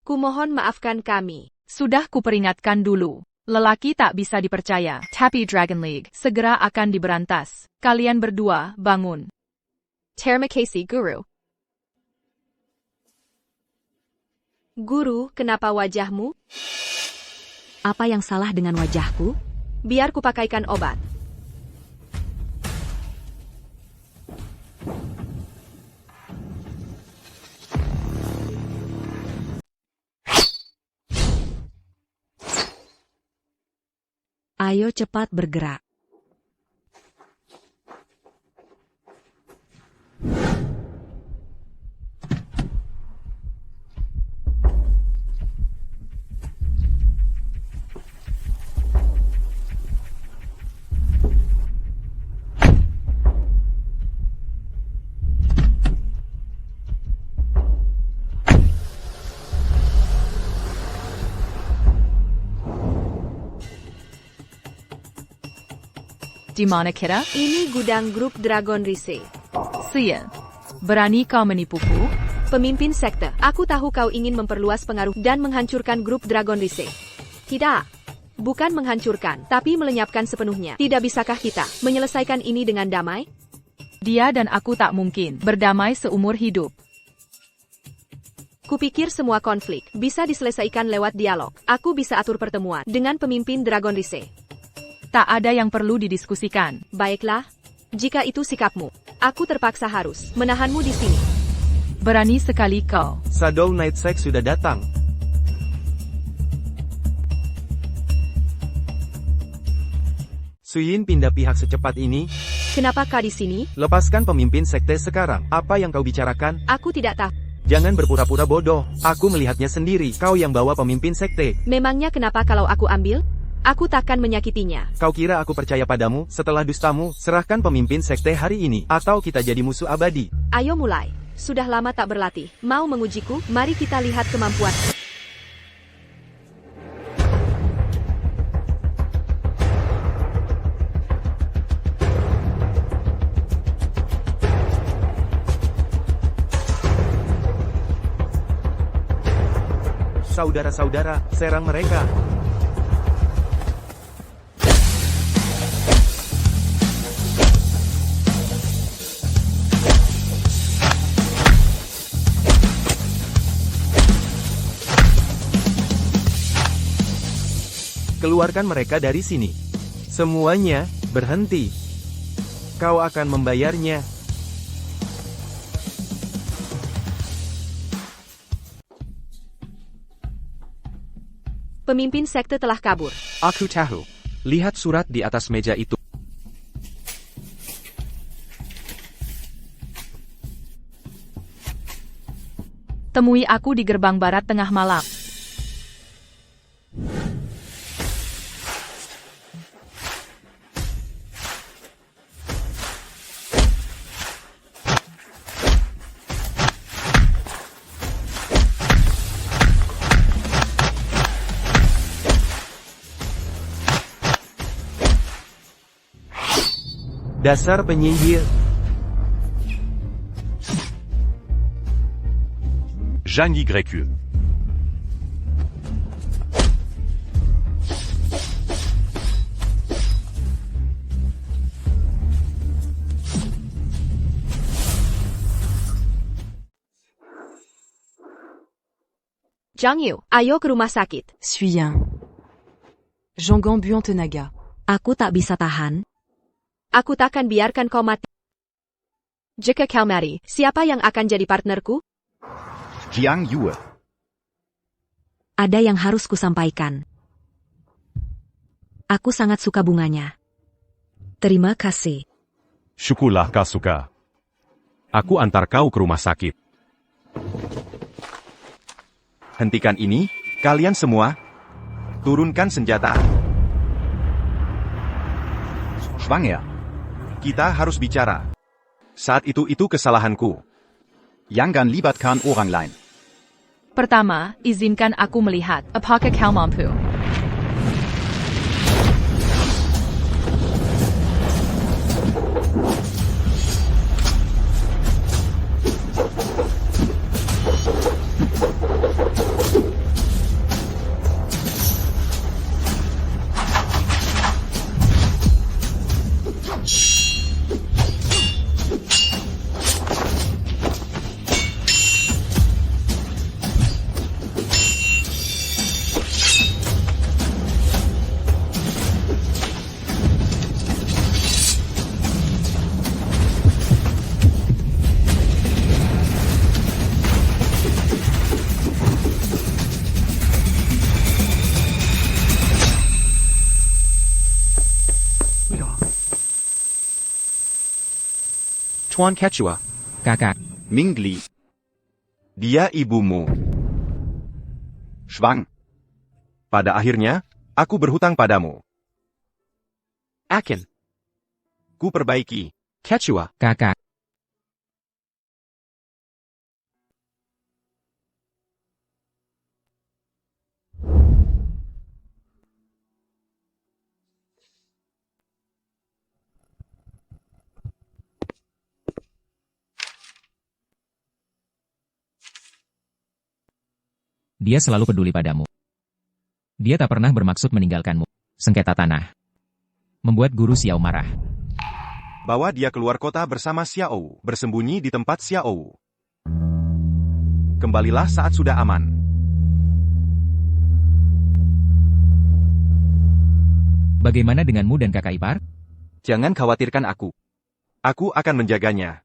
Speaker 1: Kumohon maafkan kami.
Speaker 7: Sudah kuperingatkan dulu. Lelaki tak bisa dipercaya. Tapi Dragon League segera akan diberantas. Kalian berdua, bangun.
Speaker 1: Terima kasih, Guru. Guru, kenapa wajahmu?
Speaker 11: Apa yang salah dengan wajahku?
Speaker 1: Biar kupakaikan obat.
Speaker 11: Ayo cepat bergerak.
Speaker 7: di mana kita?
Speaker 1: Ini gudang grup Dragon Rise.
Speaker 7: Sial. Berani kau menipuku?
Speaker 1: Pemimpin sekte, aku tahu kau ingin memperluas pengaruh dan menghancurkan grup Dragon Rise. Tidak. Bukan menghancurkan, tapi melenyapkan sepenuhnya. Tidak bisakah kita menyelesaikan ini dengan damai?
Speaker 7: Dia dan aku tak mungkin berdamai seumur hidup.
Speaker 1: Kupikir semua konflik bisa diselesaikan lewat dialog. Aku bisa atur pertemuan dengan pemimpin Dragon Rise.
Speaker 7: Tak ada yang perlu didiskusikan.
Speaker 1: Baiklah, jika itu sikapmu, aku terpaksa harus menahanmu di sini.
Speaker 7: Berani sekali kau.
Speaker 6: Shadow Knight Sek sudah datang. Suyin pindah pihak secepat ini.
Speaker 1: Kenapa kau di sini?
Speaker 6: Lepaskan pemimpin sekte sekarang. Apa yang kau bicarakan?
Speaker 1: Aku tidak tahu.
Speaker 6: Jangan berpura-pura bodoh. Aku melihatnya sendiri. Kau yang bawa pemimpin sekte.
Speaker 1: Memangnya kenapa kalau aku ambil? Aku takkan menyakitinya.
Speaker 6: Kau kira aku percaya padamu? Setelah dustamu, serahkan pemimpin sekte hari ini. Atau kita jadi musuh abadi.
Speaker 1: Ayo mulai. Sudah lama tak berlatih. Mau mengujiku? Mari kita lihat kemampuan.
Speaker 6: Saudara-saudara, serang mereka. Keluarkan mereka dari sini. Semuanya, berhenti. Kau akan membayarnya.
Speaker 1: Pemimpin sekte telah kabur.
Speaker 2: Aku tahu. Lihat surat di atas meja itu.
Speaker 7: Temui aku di gerbang barat tengah malam.
Speaker 6: Dasar penyihir.
Speaker 3: Jeanne YQ.
Speaker 1: Zhang Yu, ayo ke rumah sakit.
Speaker 5: Suyin. Jongan Buon Tenaga.
Speaker 11: Aku tak bisa tahan.
Speaker 1: Aku takkan biarkan kau mati. Jika kau mati, siapa yang akan jadi partnerku?
Speaker 15: Jiang Yue.
Speaker 11: Ada yang harus kusampaikan. Aku sangat suka bunganya. Terima kasih.
Speaker 3: Syukurlah kau suka. Aku antar kau ke rumah sakit.
Speaker 6: Hentikan ini, kalian semua. Turunkan senjata.
Speaker 15: Schwanger.
Speaker 6: Kita harus bicara. Saat itu kesalahanku.
Speaker 15: Yangan libatkan orang lain.
Speaker 7: Pertama, izinkan aku melihat apakah kau mampu.
Speaker 2: Tuan Quechua.
Speaker 12: Kakak.
Speaker 15: Mingli.
Speaker 6: Dia ibumu.
Speaker 15: Schwang.
Speaker 6: Pada akhirnya, aku berhutang padamu.
Speaker 2: Akin.
Speaker 6: Ku perbaiki.
Speaker 2: Quechua.
Speaker 12: Kakak. Dia selalu peduli padamu. Dia tak pernah bermaksud meninggalkanmu. Sengketa tanah membuat Guru Xiao marah.
Speaker 6: Bawa dia keluar kota bersama Xiao, bersembunyi di tempat Xiao. Kembalilah saat sudah aman.
Speaker 12: Bagaimana denganmu dan kakak ipar?
Speaker 6: Jangan khawatirkan aku. Aku akan menjaganya.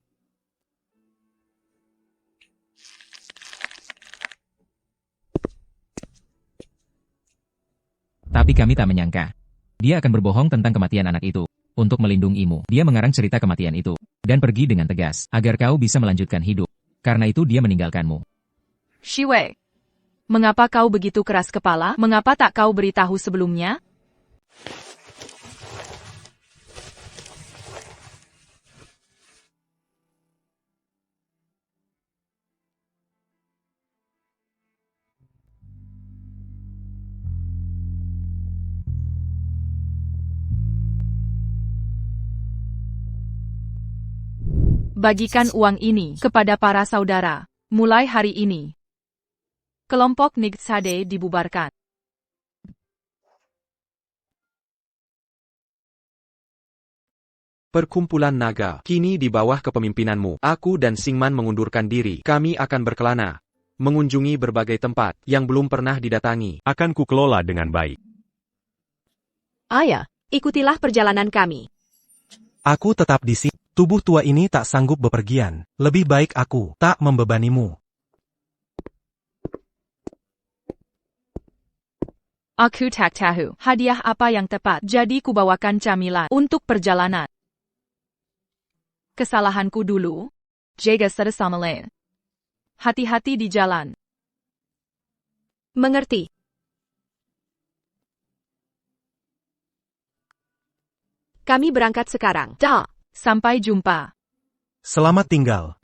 Speaker 12: Tapi kami tak menyangka. Dia akan berbohong tentang kematian anak itu. Untuk melindungimu, dia mengarang cerita kematian itu. Dan pergi dengan tegas, agar kau bisa melanjutkan hidup. Karena itu dia meninggalkanmu.
Speaker 7: Shiwei, mengapa kau begitu keras kepala? Mengapa tak kau beritahu sebelumnya? Bagikan uang ini kepada para saudara. Mulai hari ini, kelompok Nigtsade dibubarkan.
Speaker 2: Perkumpulan naga, kini di bawah kepemimpinanmu. Aku dan Singman mengundurkan diri. Kami akan berkelana, mengunjungi berbagai tempat yang belum pernah didatangi.
Speaker 3: Akan kukelola dengan baik.
Speaker 1: Ayah, ikutilah perjalanan kami.
Speaker 8: Aku tetap di sini. Tubuh tua ini tak sanggup bepergian. Lebih baik aku tak membebanimu.
Speaker 7: Aku tak tahu hadiah apa yang tepat, jadi kubawakan camilan untuk perjalanan. Kesalahanku dulu. Jaga bersama lain. Hati-hati di jalan.
Speaker 1: Mengerti. Kami berangkat sekarang. Dah.
Speaker 7: Sampai jumpa.
Speaker 8: Selamat tinggal.